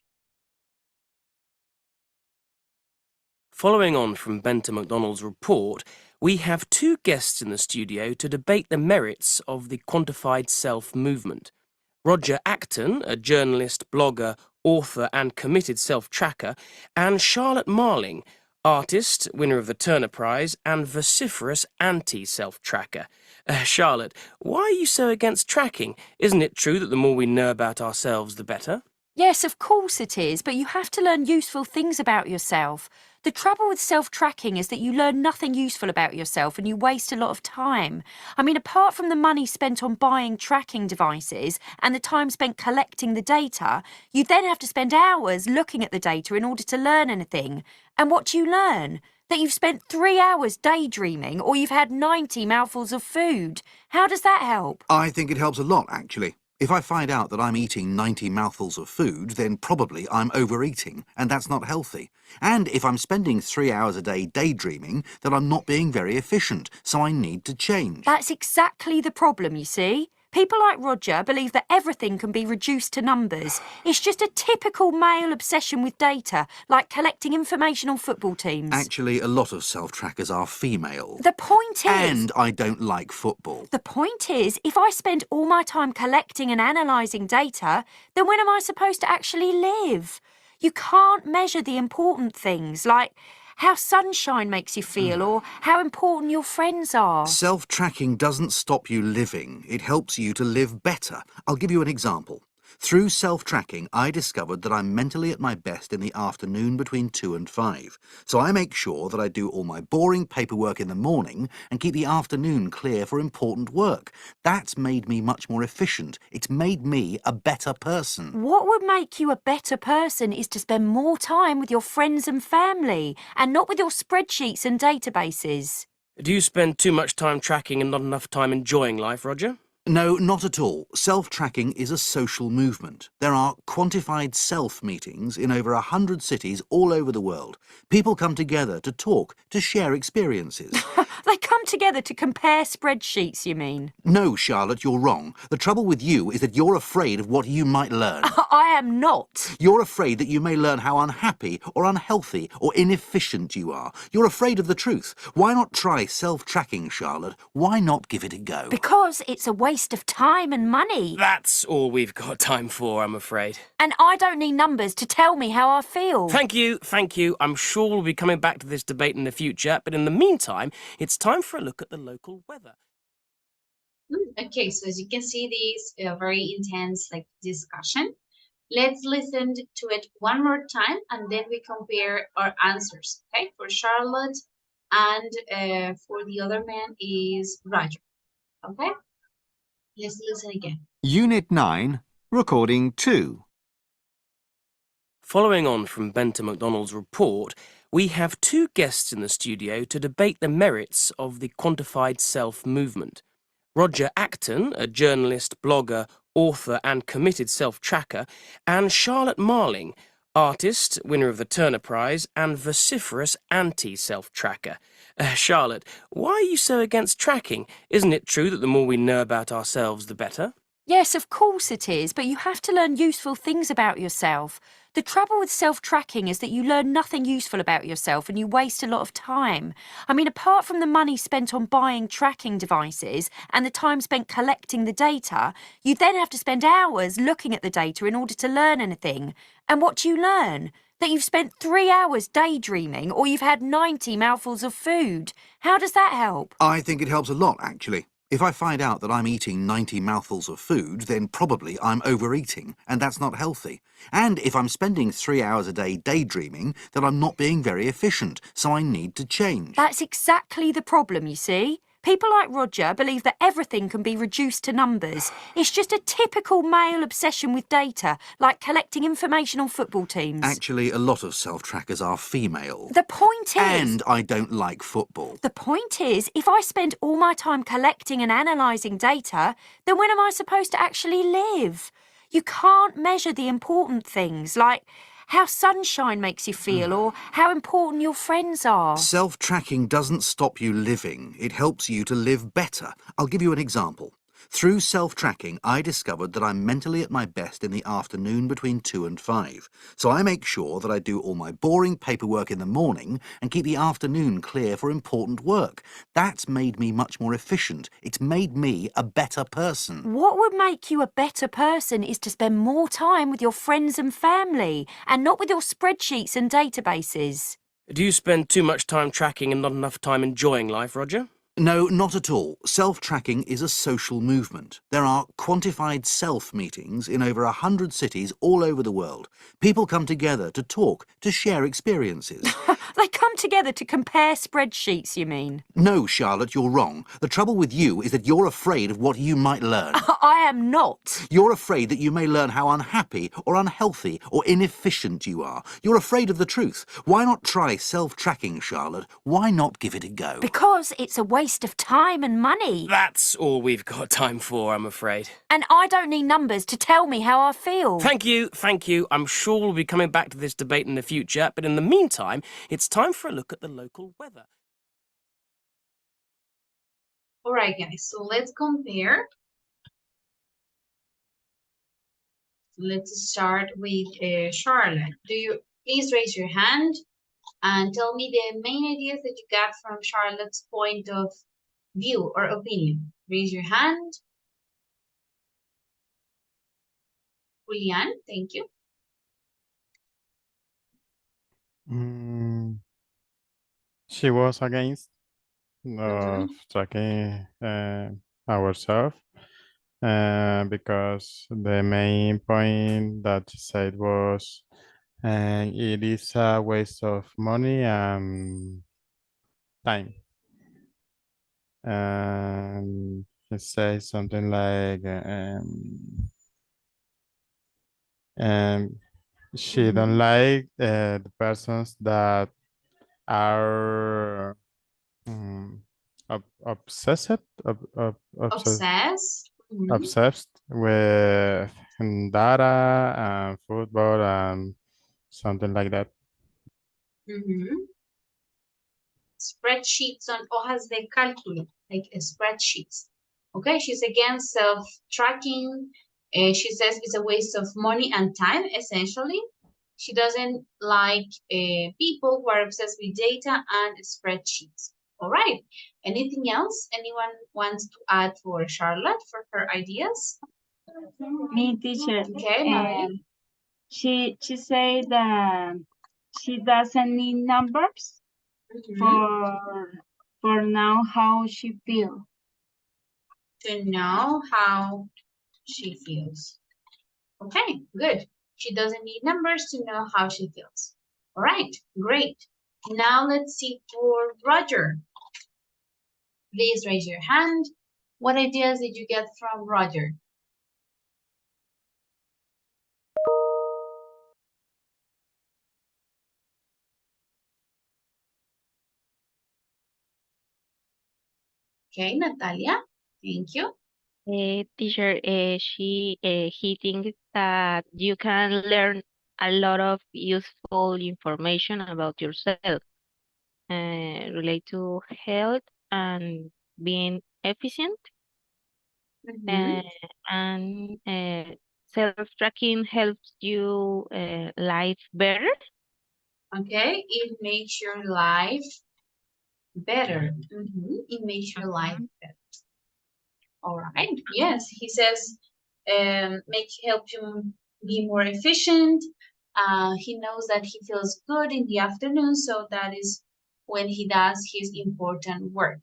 Following on from Benta McDonald's report, we have two guests in the studio to debate the merits of the quantified self movement. Roger Acton, a journalist, blogger, author and committed self-tracker, and Charlotte Marling, artist, winner of the Turner Prize, and vociferous anti-self-tracker. Charlotte, why are you so against tracking? Isn't it true that the more we know about ourselves, the better? Yes, of course it is, but you have to learn useful things about yourself. The trouble with self-tracking is that you learn nothing useful about yourself and you waste a lot of time. I mean, apart from the money spent on buying tracking devices and the time spent collecting the data, you then have to spend hours looking at the data in order to learn anything. And what do you learn? That you've spent 3 hours daydreaming or you've had 90 mouthfuls of food. How does that help? I think it helps a lot, actually. If I find out that I'm eating 90 mouthfuls of food, then probably I'm overeating, and that's not healthy. And if I'm spending 3 hours a day daydreaming, then I'm not being very efficient, so I need to change. That's exactly the problem, you see. People like Roger believe that everything can be reduced to numbers. It's just a typical male obsession with data, like collecting information on football teams. Actually, a lot of self-trackers are female. The point is... And I don't like football. The point is, if I spend all my time collecting and analysing data, then when am I supposed to actually live? You can't measure the important things, like how sunshine makes you feel or how important your friends are. Self-tracking doesn't stop you living. It helps you to live better. I'll give you an example. Through self-tracking, I discovered that I'm mentally at my best in the afternoon between 2 and 5. So I make sure that I do all my boring paperwork in the morning and keep the afternoon clear for important work. That's made me much more efficient. It's made me a better person. What would make you a better person is to spend more time with your friends and family and not with your spreadsheets and databases. Do you spend too much time tracking and not enough time enjoying life, Roger? No, not at all. Self-tracking is a social movement. There are quantified self meetings in over 100 cities all over the world. People come together to talk, to share experiences. They come together to compare spreadsheets, you mean? No, Charlotte, you're wrong. The trouble with you is that you're afraid of what you might learn. I am not. You're afraid that you may learn how unhappy or unhealthy or inefficient you are. You're afraid of the truth. Why not try self-tracking, Charlotte? Why not give it a go? Because it's a waste of time and money. That's all we've got time for, I'm afraid. And I don't need numbers to tell me how I feel. Thank you, thank you. I'm sure we'll be coming back to this debate in the future, but in the meantime, it's time for a look at the local weather. Okay, so as you can see, this very intense discussion. Let's listen to it one more time and then we compare our answers. Okay, for Charlotte and for the other man is Roger. Okay, let's listen again. Unit 9, Recording 2. Following on from Benton MacDonald's report, we have two guests in the studio to debate the merits of the quantified self movement. Roger Acton, a journalist, blogger, author and committed self-tracker, and Charlotte Marling, artist, winner of the Turner Prize, and vociferous anti-self-tracker. Charlotte, why are you so against tracking? Isn't it true that the more we know about ourselves, the better? Yes, of course it is, but you have to learn useful things about yourself. The trouble with self-tracking is that you learn nothing useful about yourself and you waste a lot of time. I mean, apart from the money spent on buying tracking devices and the time spent collecting the data, you then have to spend hours looking at the data in order to learn anything. And what do you learn? That you've spent 3 hours daydreaming or you've had 90 mouthfuls of food. How does that help? I think it helps a lot, actually. If I find out that I'm eating 90 mouthfuls of food, then probably I'm overeating, and that's not healthy. And if I'm spending 3 hours a day daydreaming, then I'm not being very efficient, so I need to change. That's exactly the problem, you see. People like Roger believe that everything can be reduced to numbers. It's just a typical male obsession with data, like collecting information on football teams. Actually, a lot of self-trackers are female. The point is... And I don't like football. The point is, if I spend all my time collecting and analysing data, then when am I supposed to actually live? You can't measure the important things, like how sunshine makes you feel or how important your friends are. Self-tracking doesn't stop you living. It helps you to live better. I'll give you an example. Through self-tracking, I discovered that I'm mentally at my best in the afternoon between 2 and 5. So I make sure that I do all my boring paperwork in the morning and keep the afternoon clear for important work. That's made me much more efficient. It's made me a better person. What would make you a better person is to spend more time with your friends and family and not with your spreadsheets and databases. Do you spend too much time tracking and not enough time enjoying life, Roger? No, not at all. Self-tracking is a social movement. There are quantified self meetings in over 100 cities all over the world. People come together to talk, to share experiences. They come together to compare spreadsheets, you mean? No, Charlotte, you're wrong. The trouble with you is that you're afraid of what you might learn. I am not. You're afraid that you may learn how unhappy or unhealthy or inefficient you are. You're afraid of the truth. Why not try self-tracking, Charlotte? Why not give it a go? Because it's a waste of time and money. That's all we've got time for, I'm afraid. And I don't need numbers to tell me how I feel. Thank you, thank you. I'm sure we'll be coming back to this debate in the future, but in the meantime, it's time for a look at the local weather. All right, guys, so let's compare. Let's start with Charlotte. Do you please raise your hand and tell me the main ideas that you got from Charlotte's point of view or opinion? Raise your hand. Julian, thank you. She was against tracking ourselves because the main point that she said was it is a waste of money and time. And she says something like she don't like the persons that are obsessed obsessed with data and football and something like that. Spreadsheets on hojas de cálculo, like spreadsheets. Okay, she's against self-tracking. She says it's a waste of money and time, essentially. She doesn't like people who are obsessed with data and spreadsheets. All right. Anything else anyone wants to add for Charlotte for her ideas? Me, teacher. Okay, she said that she doesn't need numbers for now how she feels. To know how she feels. Okay, good. She doesn't need numbers to know how she feels. All right, great. Now let's see for Roger. Please raise your hand. What ideas did you get from Roger? Okay, Natalia, thank you. Teacher, he thinks that you can learn a lot of useful information about yourself, relate to health and being efficient, and self-tracking helps you life better. Okay, it makes your life better. It makes your life better. All right. Yes, he says, help you be more efficient. He knows that he feels good in the afternoon, so that is when he does his important work.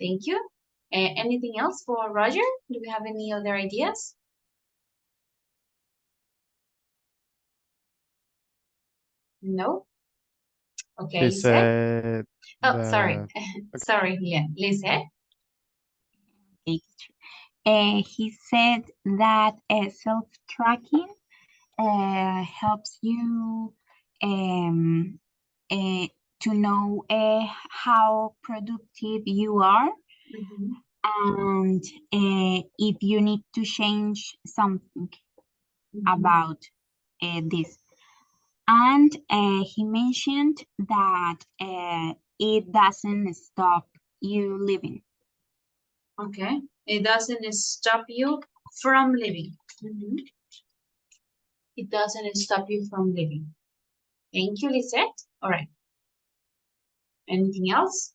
Thank you. Anything else for Roger? Do we have any other ideas? No. Okay, He Lizette. said Oh, sorry. that Sorry, yeah. Lizette. He said that self-tracking helps you um, to know how productive you are, and if you need to change something about this. And he mentioned that it doesn't stop you living. Okay. It doesn't stop you from living. It doesn't stop you from living. Thank you, Lisette. All right. Anything else?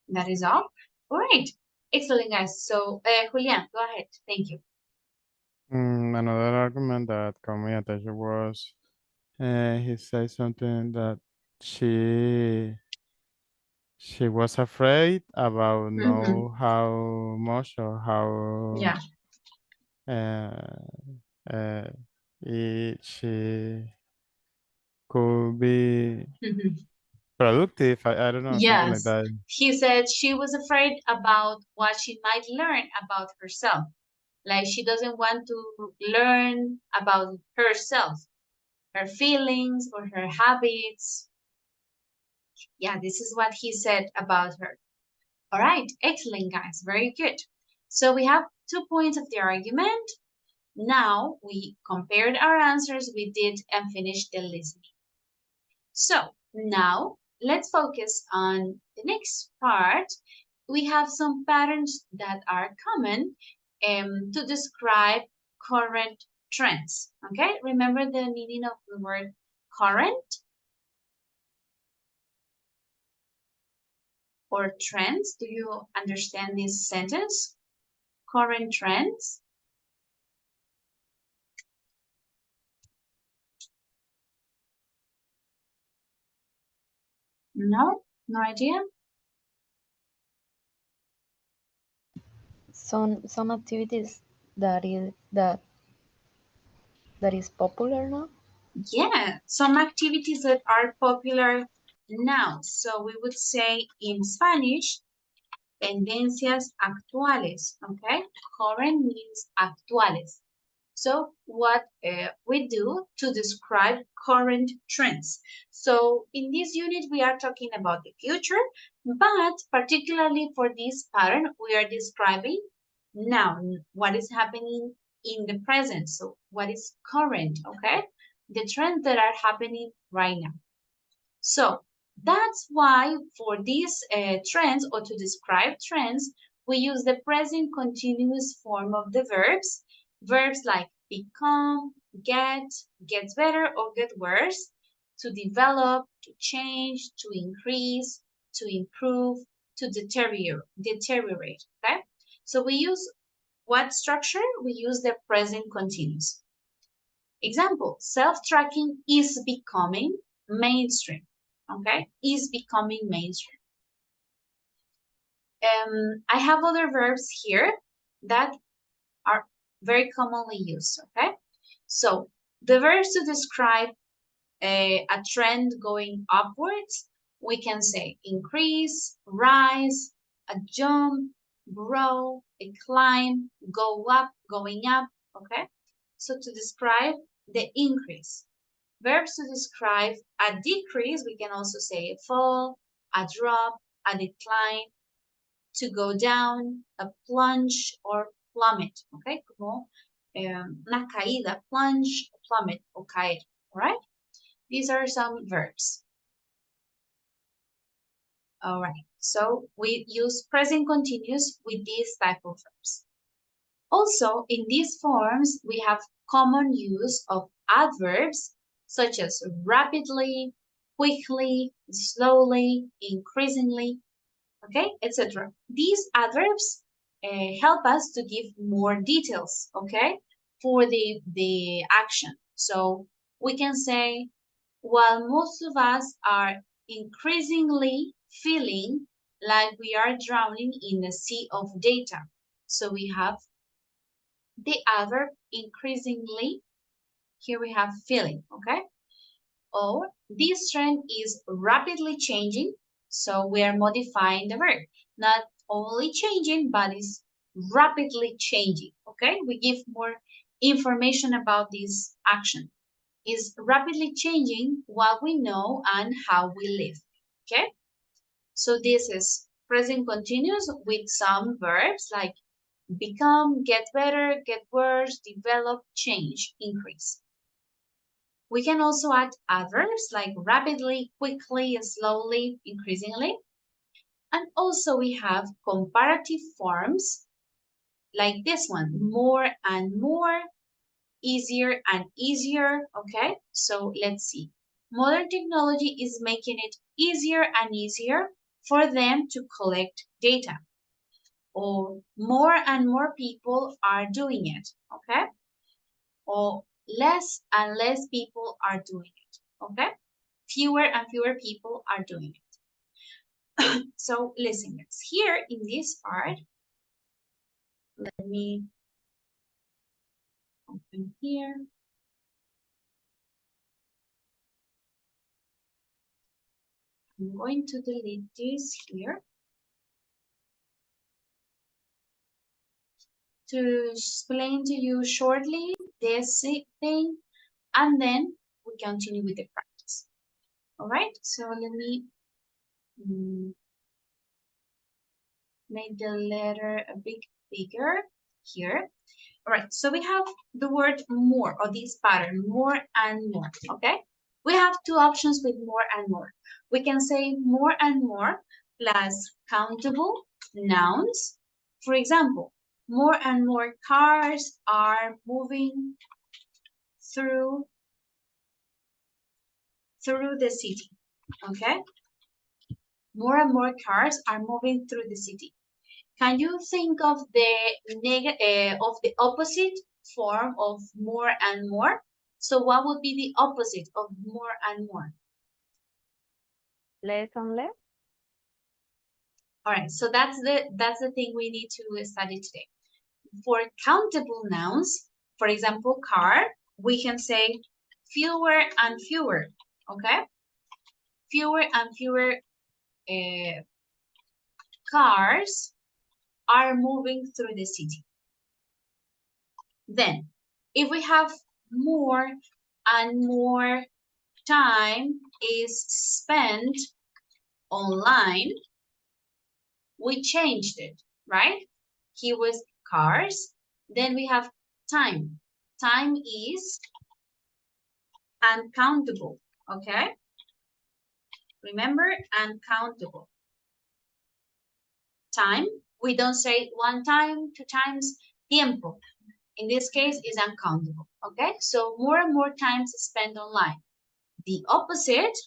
That is all. All right. Excellent, guys. So, Julian, go ahead. Thank you. another argument that caught my attention was he said something that she was afraid about know how much or how Yeah. she could be productive. I don't know, something like Yes. that. He said she was afraid about what she might learn about herself. Like she doesn't want to learn about herself, her feelings or her habits. Yeah, this is what he said about her. All right, excellent, guys. Very good. So we have 2 points of the argument. Now we compared our answers, we did and finished the listening. So now let's focus on the next part. We have some patterns that are common to describe current trends. Okay, remember the meaning of the word current or trends? Do you understand this sentence? Current trends. No, no idea. Some activities that is popular now. Yeah, some activities that are popular now. So we would say in Spanish, tendencias actuales, okay? Current means actuales. So what we do to describe current trends. So in this unit, we are talking about the future, but particularly for this pattern, we are describing now what is happening in the present. So what is current, okay? The trends that are happening right now. So that's why for these trends or to describe trends, we use the present continuous form of the verbs. Verbs like become, gets better or get worse, to develop, to change, to increase, to improve, to deteriorate, okay? So we use what structure? We use the present continuous. Example, self-tracking is becoming mainstream, okay? Is becoming mainstream. I have other verbs here that are very commonly used, okay? So the verbs to describe a trend going upwards, we can say increase, rise, a jump, grow, a climb, go up, going up, okay? So to describe the increase. Verbs to describe a decrease, we can also say a fall, a drop, a decline, to go down, a plunge, or plummet, okay? Como una caída, plunge, plummet, o caer, all right? These are some verbs. All right, so we use present continuous with these type of verbs. Also, in these forms, we have common use of adverbs such as rapidly, quickly, slowly, increasingly, okay, etc. These adverbs help us to give more details, okay, for the action. So we can say, while most of us are increasingly feeling like we are drowning in a sea of data. So we have the adverb increasingly. Here we have feeling, okay? Or this trend is rapidly changing, so we are modifying the verb. Not only changing, but is rapidly changing, okay? We give more information about this action. Is rapidly changing what we know and how we live, okay? So this is present continuous with some verbs like become, get better, get worse, develop, change, increase. We can also add adverbs like rapidly, quickly, slowly, increasingly. And also we have comparative forms like this one, more and more, easier and easier, okay? So let's see. Modern technology is making it easier and easier for them to collect data. Or more and more people are doing it, okay? Or less and less people are doing it, okay? Fewer and fewer people are doing it. So listen, guys, here in this part, let me open here. I'm going to delete this here to explain to you shortly this thing, and then we continue with the practice. All right, so let me make the letter a bit bigger here. All right, so we have the word more, or this pattern, more and more, okay? We have two options with more and more. We can say more and more plus countable nouns. For example, more and more cars are moving through the city, okay? More and more cars are moving through the city. Can you think of the opposite form of more and more? So what would be the opposite of more and more? Less and less. All right, so that's the thing we need to study today. For countable nouns, for example, car, we can say fewer and fewer, okay? Fewer and fewer cars are moving through the city. Then, if we have more and more time is spent online, we changed it, right? Here was cars, then we have time. Time is uncountable, okay? Remember, uncountable. Time, we don't say one time, two times, tiempo. In this case, is uncountable, okay? So more and more times spent online. The opposite,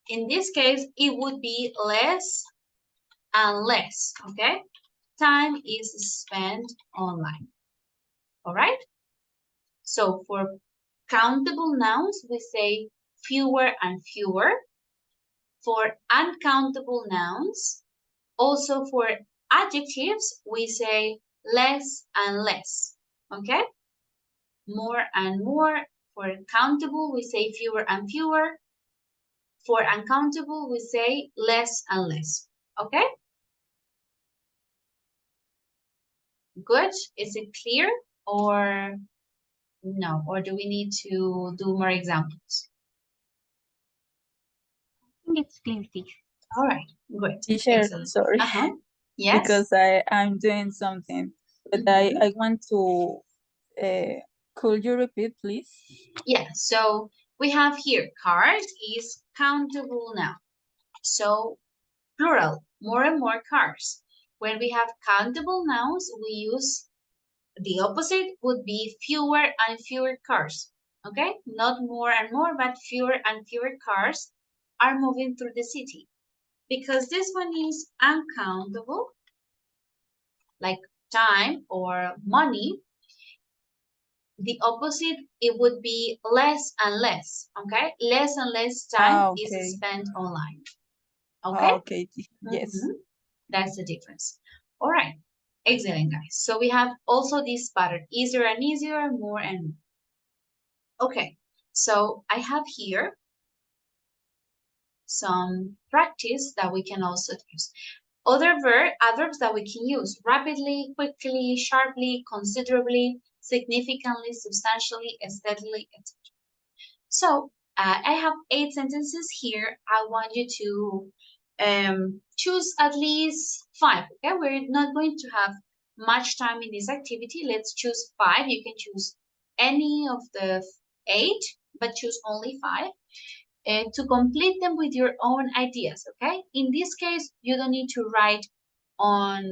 in this case, it would be less and less, okay? Time is spent online, all right? So for countable nouns, we say fewer and fewer. For uncountable nouns, also for Adjectives, we say less and less, okay? More and more. For countable, we say fewer and fewer. For uncountable, we say less and less, okay? Good, is it clear or no? Or do we need to do more examples? I think it's clear, teacher. All right, great. Teacher, Excellent. sorry. Yes. Because I'm doing something, but I want to, could you repeat, please? Yeah, so we have here cars is countable now. So plural, more and more cars. When we have countable nouns, we use the opposite would be fewer and fewer cars. Okay, not more and more, but fewer and fewer cars are moving through the city. Because this one is uncountable, like time or money, the opposite, it would be less and less, okay? Less and less time is spent online, okay? Okay, yes. That's the difference. All right, excellent, guys. So we have also this pattern, easier and easier, more and more. Okay, so I have here some practice that we can also use. Other adverbs that we can use: rapidly, quickly, sharply, considerably, significantly, substantially, steadily, etc. So I have 8 sentences here. I want you to choose at least 5. Okay, we're not going to have much time in this activity. Let's choose 5. You can choose any of the 8, but choose only 5. To complete them with your own ideas, okay? In this case, you don't need to write on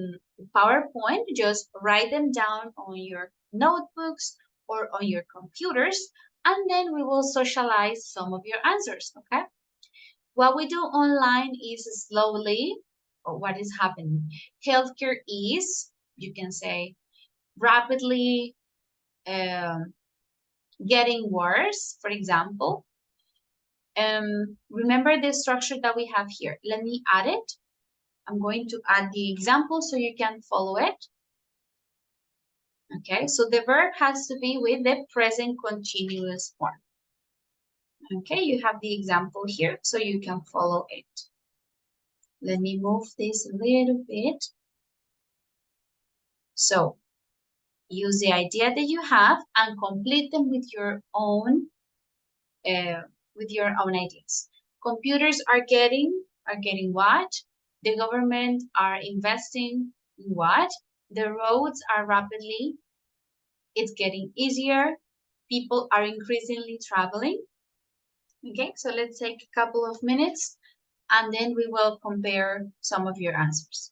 PowerPoint, just write them down on your notebooks or on your computers, and then we will socialize some of your answers, okay? What we do online is slowly, or what is happening. Healthcare is, you can say, rapidly getting worse, for example. Remember the structure that we have here. Let me add it. I'm going to add the example so you can follow it. Okay, so the verb has to be with the present continuous form. Okay, you have the example here so you can follow it. Let me move this a little bit. So use the idea that you have and complete them with your own ideas. Computers are getting what? The government are investing in what? The roads are rapidly, it's getting easier. People are increasingly traveling. Okay, so let's take a couple of minutes and then we will compare some of your answers.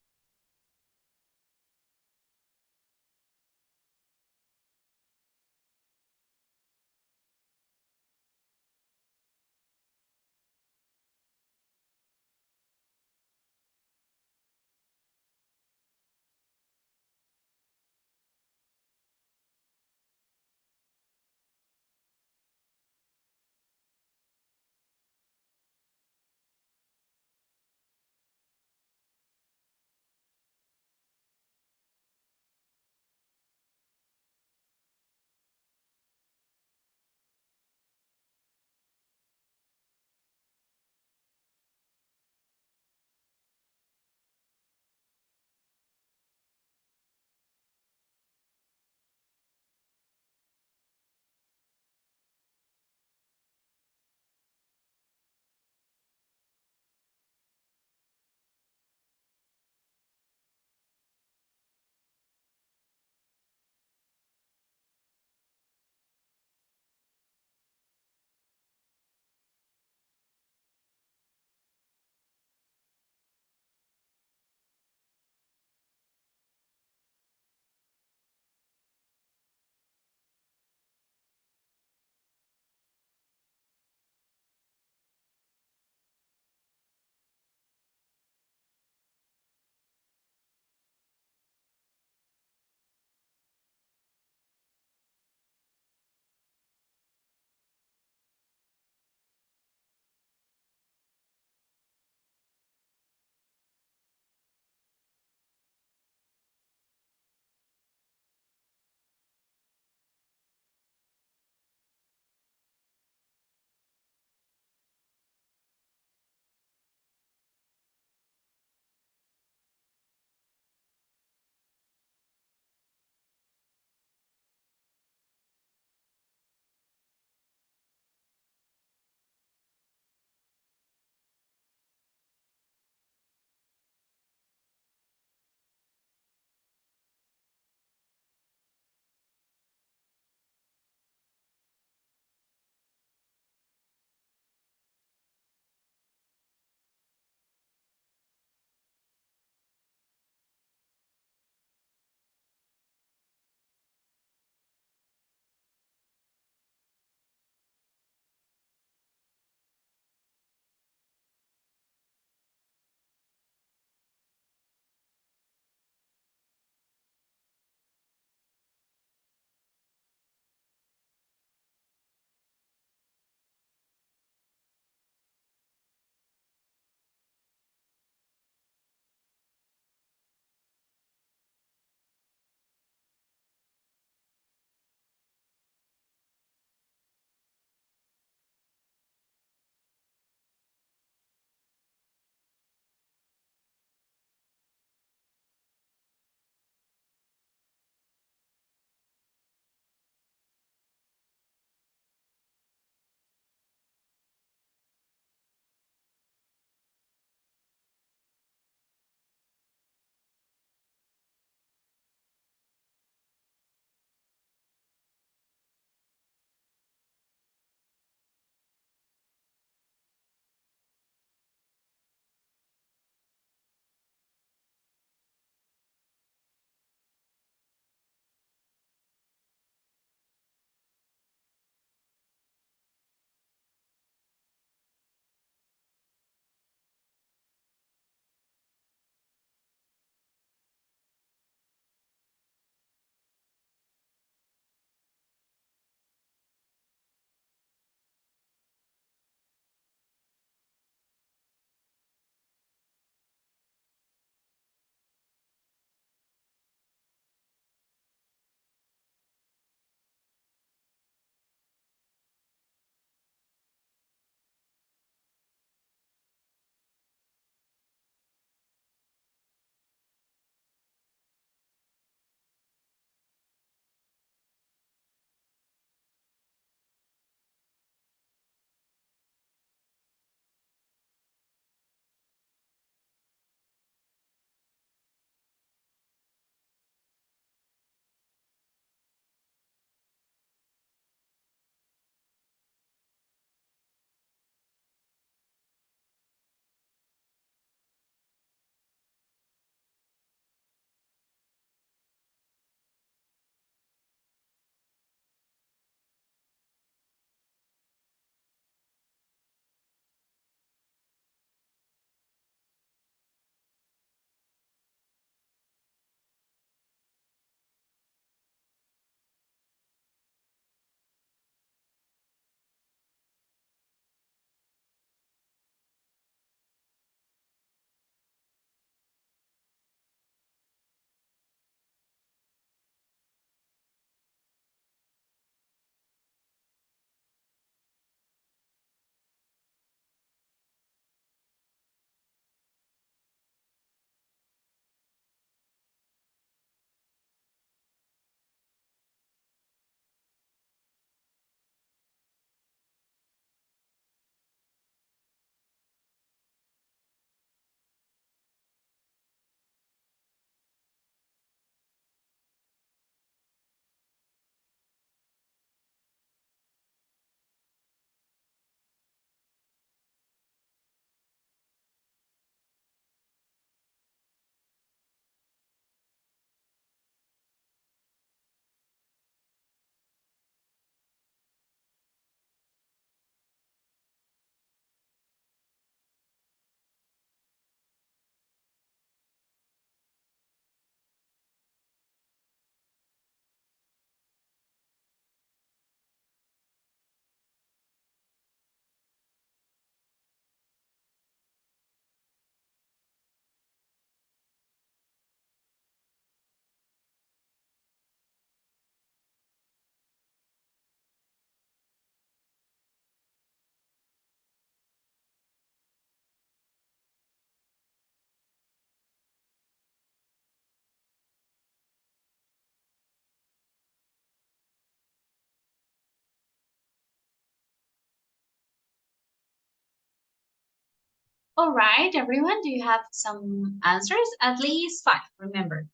All right, everyone, do you have some answers? At least 5, remember.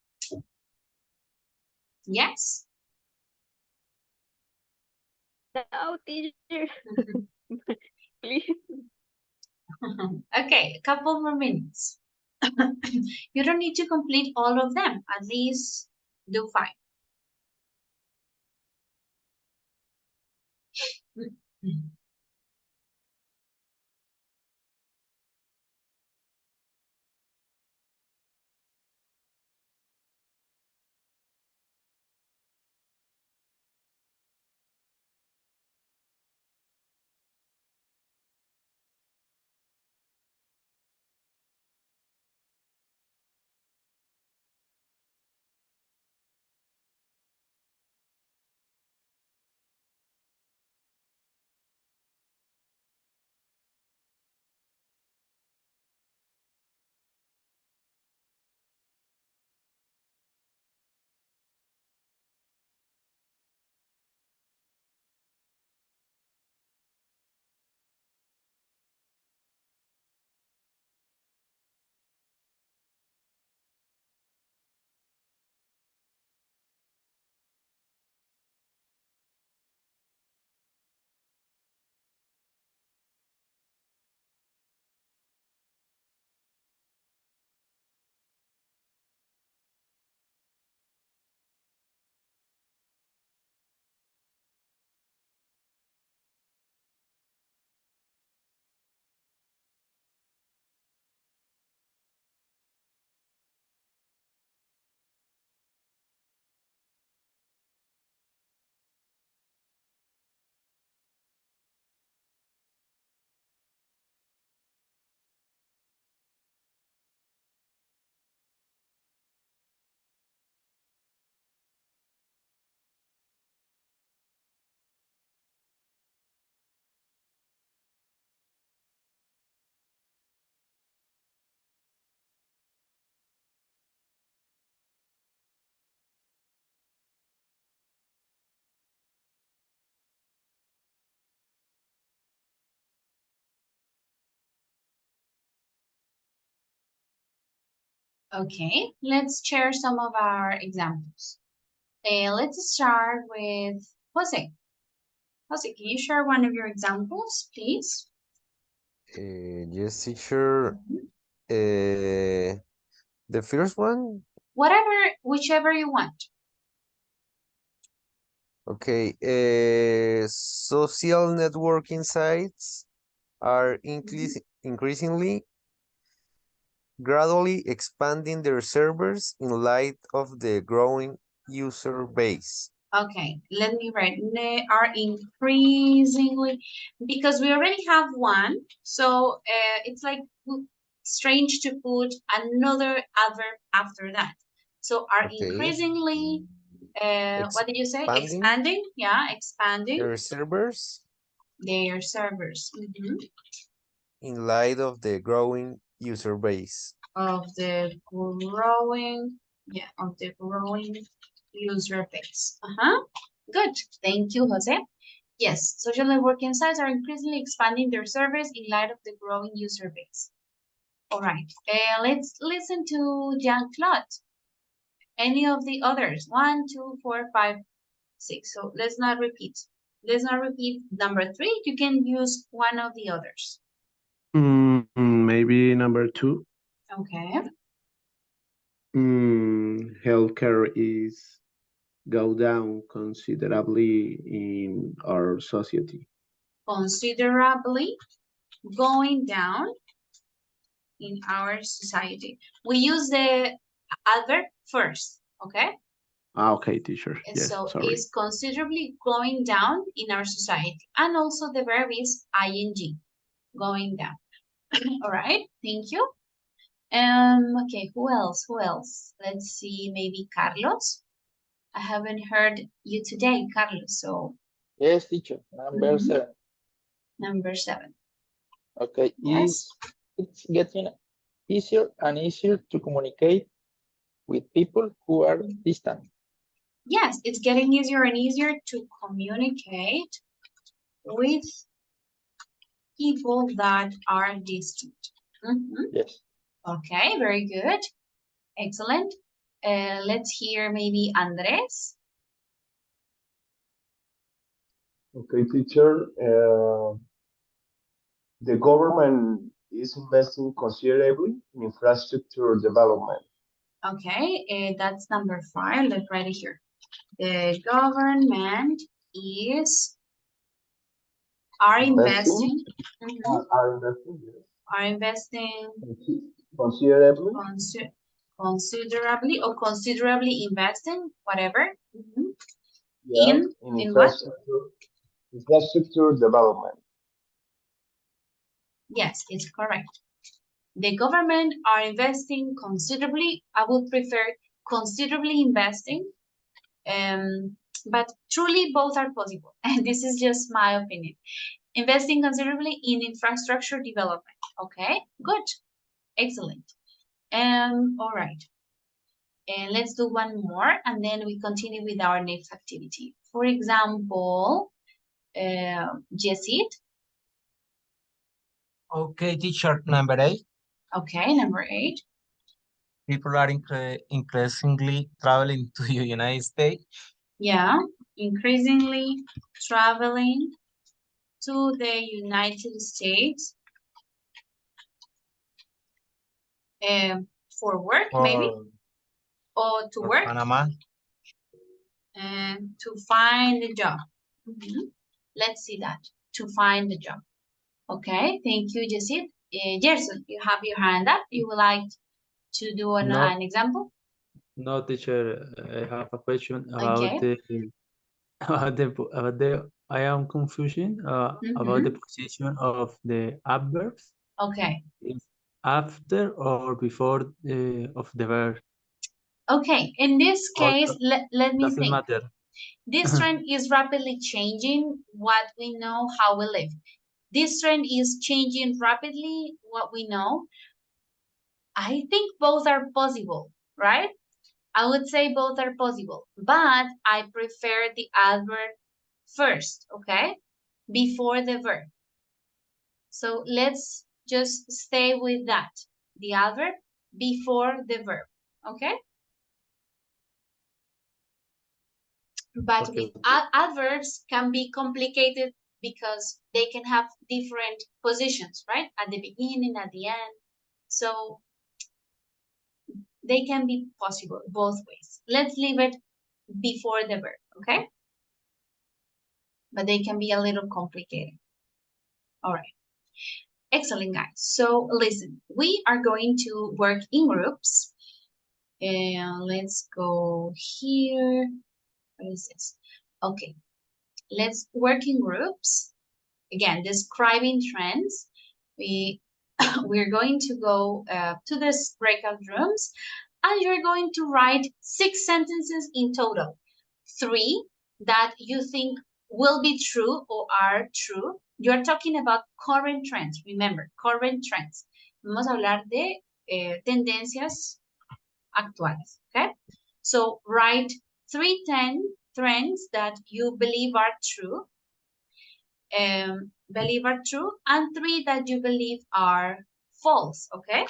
Yes? No, teacher. Please. Okay, a couple more minutes. You don't need to complete all of them. At least do 5. Okay, let's share some of our examples. Let's start with Jose. Jose, can you share one of your examples, please? Yes, teacher. The first one. Whatever, whichever you want. Okay. Social networking sites are increasingly gradually expanding their servers in light of the growing user base. Okay, let me write. They are increasingly, because we already have one, so it's like strange to put another adverb after that. So are Okay. increasingly, what did you say? Expanding. Expanding? Yeah, expanding. Their servers. Their servers. In light of the growing user base. Of the growing, yeah, of the growing user base. Good. Thank you, Jose. Yes, social networking sites are increasingly expanding their servers in light of the growing user base. All right, let's listen to Jean-Claude. Any of the others? 1, 2, 4, 5, 6. So let's not repeat. Let's not repeat number 3. You can use one of the others. Maybe number 2. Okay. Healthcare is go down considerably in our society. Considerably going down in our society. We use the adverb first, okay? Okay, teacher. And Yes, so sorry. it's considerably going down in our society. And also the verb is ing, going down. All right, thank you. Okay, who else? Who else? Let's see, maybe Carlos. I haven't heard you today, Carlos, so. Yes, teacher. Number 7. Number 7. Okay, Yes. it's getting easier and easier to communicate with people who are distant. Yes, it's getting easier and easier to communicate with people that are distant. Yes. Okay, very good. Excellent. Let's hear maybe Andres. Okay, teacher. The government is investing considerably in infrastructure development. Okay, that's number 5. Let's write it here. The government are investing, Are investing, yes. are investing Considerably. Considerably or considerably investing, whatever. Yeah, In what? Infrastructure development. Yes, it's correct. The government are investing considerably. I would prefer considerably investing. But truly both are possible. And this is just my opinion. Investing considerably in infrastructure development. Okay, good. Excellent. All right. And let's do one more and then we continue with our next activity. For example, Jessit. Okay, teacher, number 8. Okay, number 8. People are increasingly traveling to the United States. Yeah, increasingly traveling to the United States for work, maybe, or to work. Panama. To find a job. Let's see that. To find a job. Okay, thank you, Jessit. Gerson, you have your hand up. You would like to do an example? No, teacher. I have a question about Okay. I am confusing about the position of the adverbs. Okay. Is after or before of the verb. Okay, in this case, let me Doesn't think. matter. This trend is rapidly changing what we know, how we live. This trend is changing rapidly what we know. I think both are possible, right? I would say both are possible, but I prefer the adverb first, okay? Before the verb. So let's just stay with that. The adverb before the verb, okay? But Okay. with adverbs can be complicated because they can have different positions, right? At the beginning, at the end. So they can be possible both ways. Let's leave it before the verb, okay? But they can be a little complicated. All right. Excellent, guys. So listen, we are going to work in groups. And let's go here. What is this? Okay. Let's work in groups. Again, describing trends. We're going to go to this breakout rooms and you're going to write 6 sentences in total. 3 that you think will be true or are true. You're talking about current trends. Remember, current trends. Vamos a hablar de tendencias actuales. Okay? So write 3 trends that you believe are true. And 3 that you believe are false, okay?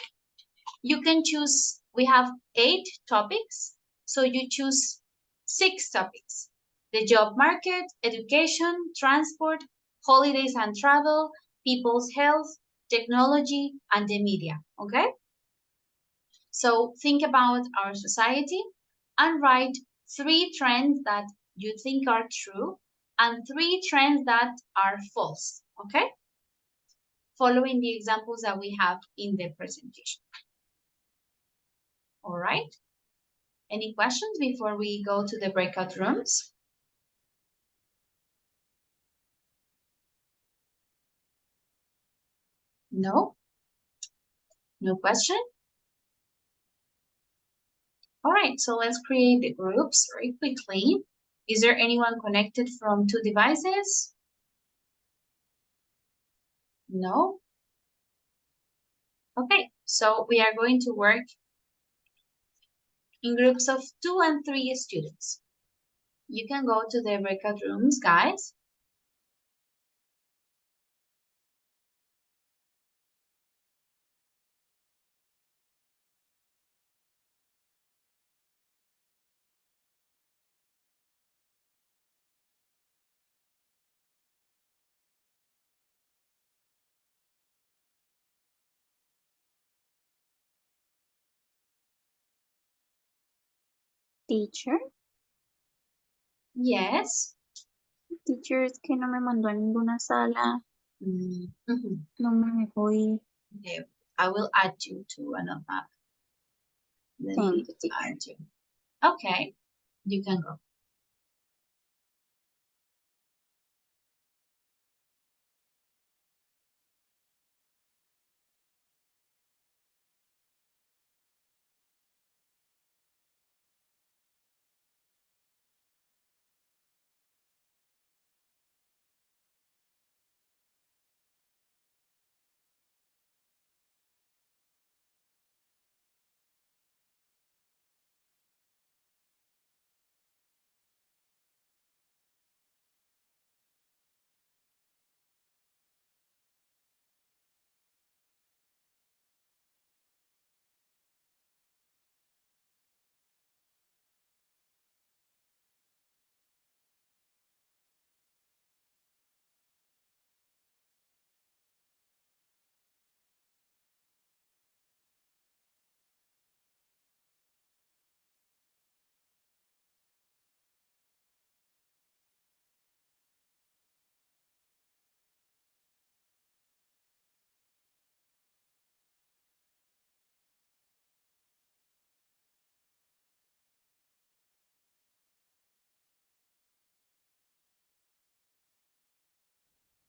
You can choose, we have 8 topics, so you choose 6 topics. The job market, education, transport, holidays and travel, people's health, technology, and the media, okay? So think about our society and write 3 trends that you think are true and 3 trends that are false, okay? Following the examples that we have in the presentation. All right. Any questions before we go to the breakout rooms? No? No question? All right, so let's create the groups very quickly. Is there anyone connected from 2 devices? No? Okay, so we are going to work in groups of 2 and 3 students. You can go to the breakout rooms, guys. Teacher, Yes. teacher es que no me mandó a ninguna sala, Mhm. no me dejó ir. Okay. I will add you to another app. Let Thank me you, teacher. add you. Okay. You can go.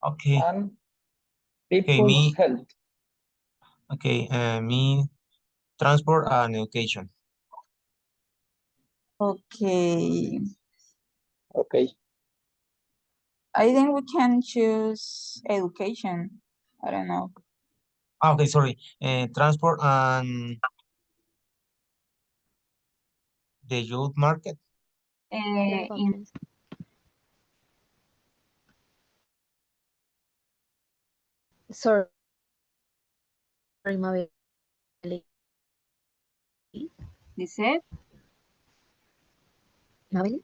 Okay. And Okay, people's health. okay, me transport and education. Okay. Okay. I think we can choose education. I don't know. Okay, sorry. Transport and the youth market. In Sorry, Mabel. Lisette? Mabel?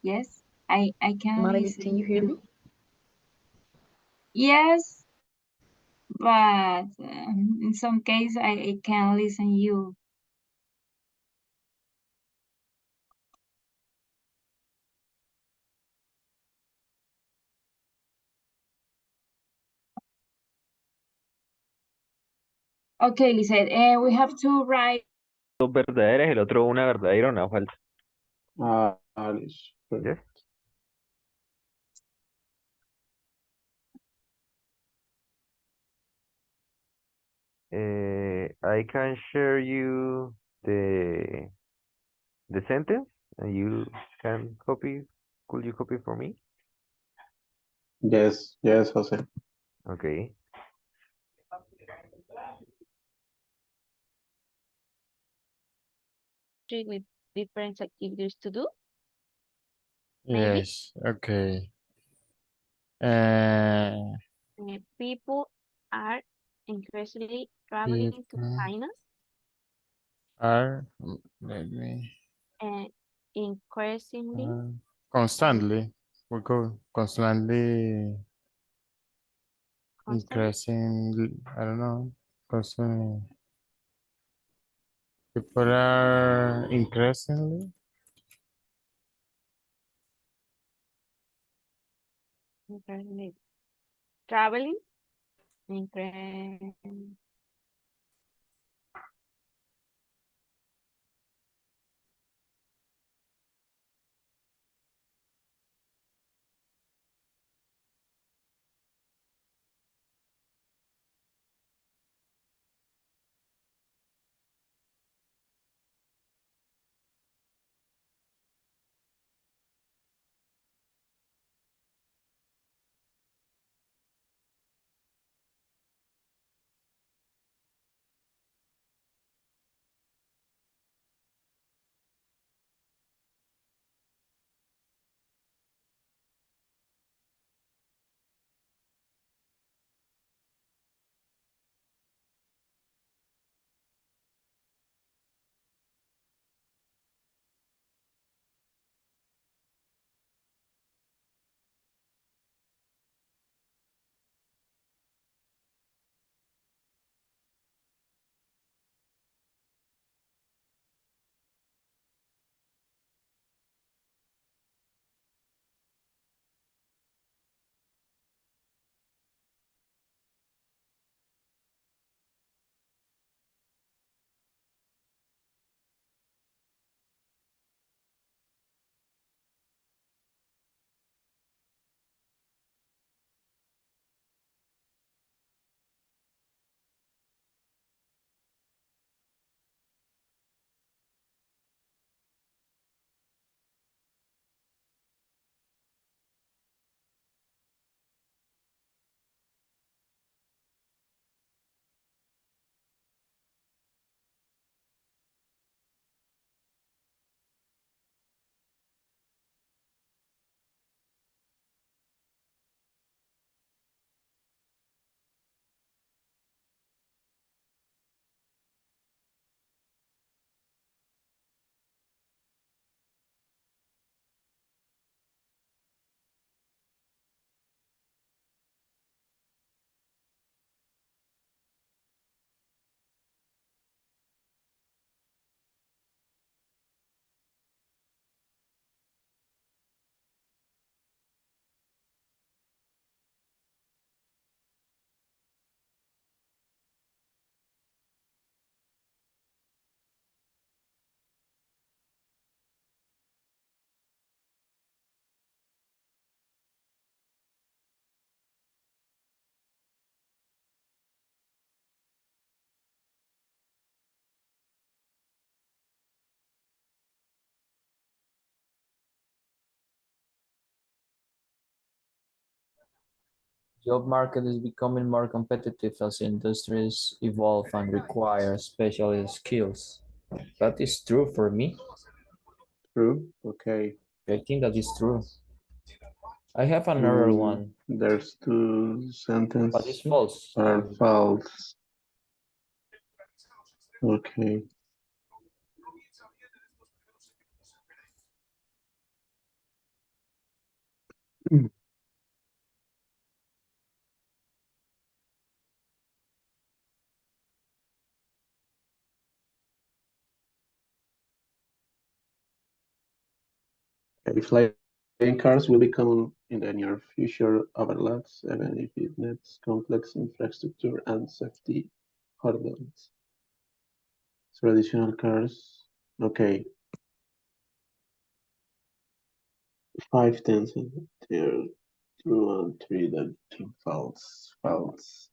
Yes, I can Mabel, listen. can you hear me? Yes, but in some case I can listen you. Okay, Lisette, we have to write. Dos verdaderas y el otro una verdadera o una falsa. Yes. I can share you the sentence and you can copy. Could you copy for me? Yes, yes, Jose. Okay. With different activities to do. Maybe. Yes, okay. People are increasingly traveling to People China are, let me, and increasingly constantly, we go constantly constantly increasing, I don't know, constantly. People are increasingly, increasingly traveling incre Job market is becoming more competitive as industries evolve and require specialist skills. That is true for me. True. Okay. I think that is true. I have another one, There's two but sentences it's false. are false. Okay. Okay, flying cars will become in the near future overlaps, even if it needs complex infrastructure and safety hurdles. Traditional cars, okay. 5, 10, there, 2 and 3, then false, false.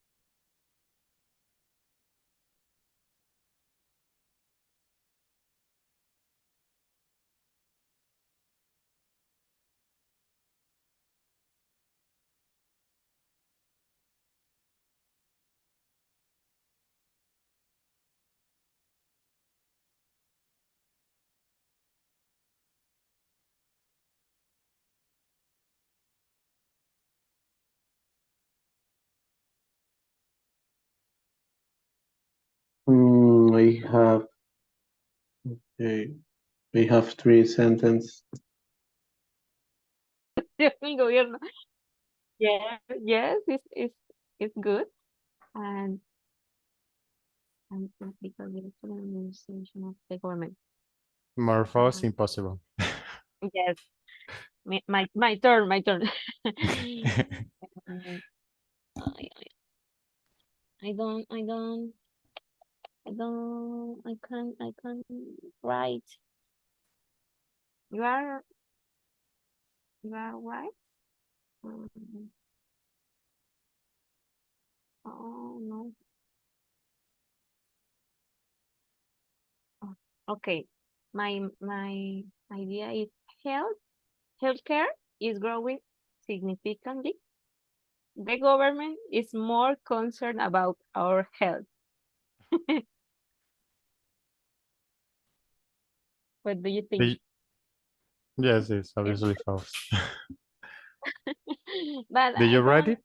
I have, okay, we have 3 sentences. Mi gobierno. Yes, it's good. And because it's an administration of the government. More false, impossible. Yes, my turn, my turn. I, I don't, I don't, I can't write. You are, you are right? Oh, no. Oh, okay. My idea is healthcare is growing significantly. The government is more concerned about our health. What do you think? Yes, it's obviously false. But Did I you write don't it?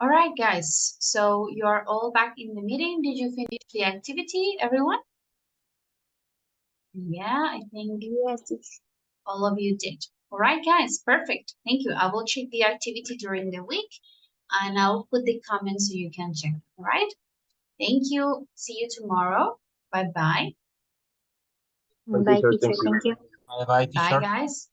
All right, guys. So you are all back in the meeting. Did you finish the activity, everyone? Yeah, I think all of you did. All right, guys. Perfect. Thank you. I will check the activity during the week and I'll put the comments so you can check. All right. Thank you. See you tomorrow. Bye-bye. Bye, Bye, teacher. teacher. Thank you. Thank you. Bye bye, Bye, teacher. guys.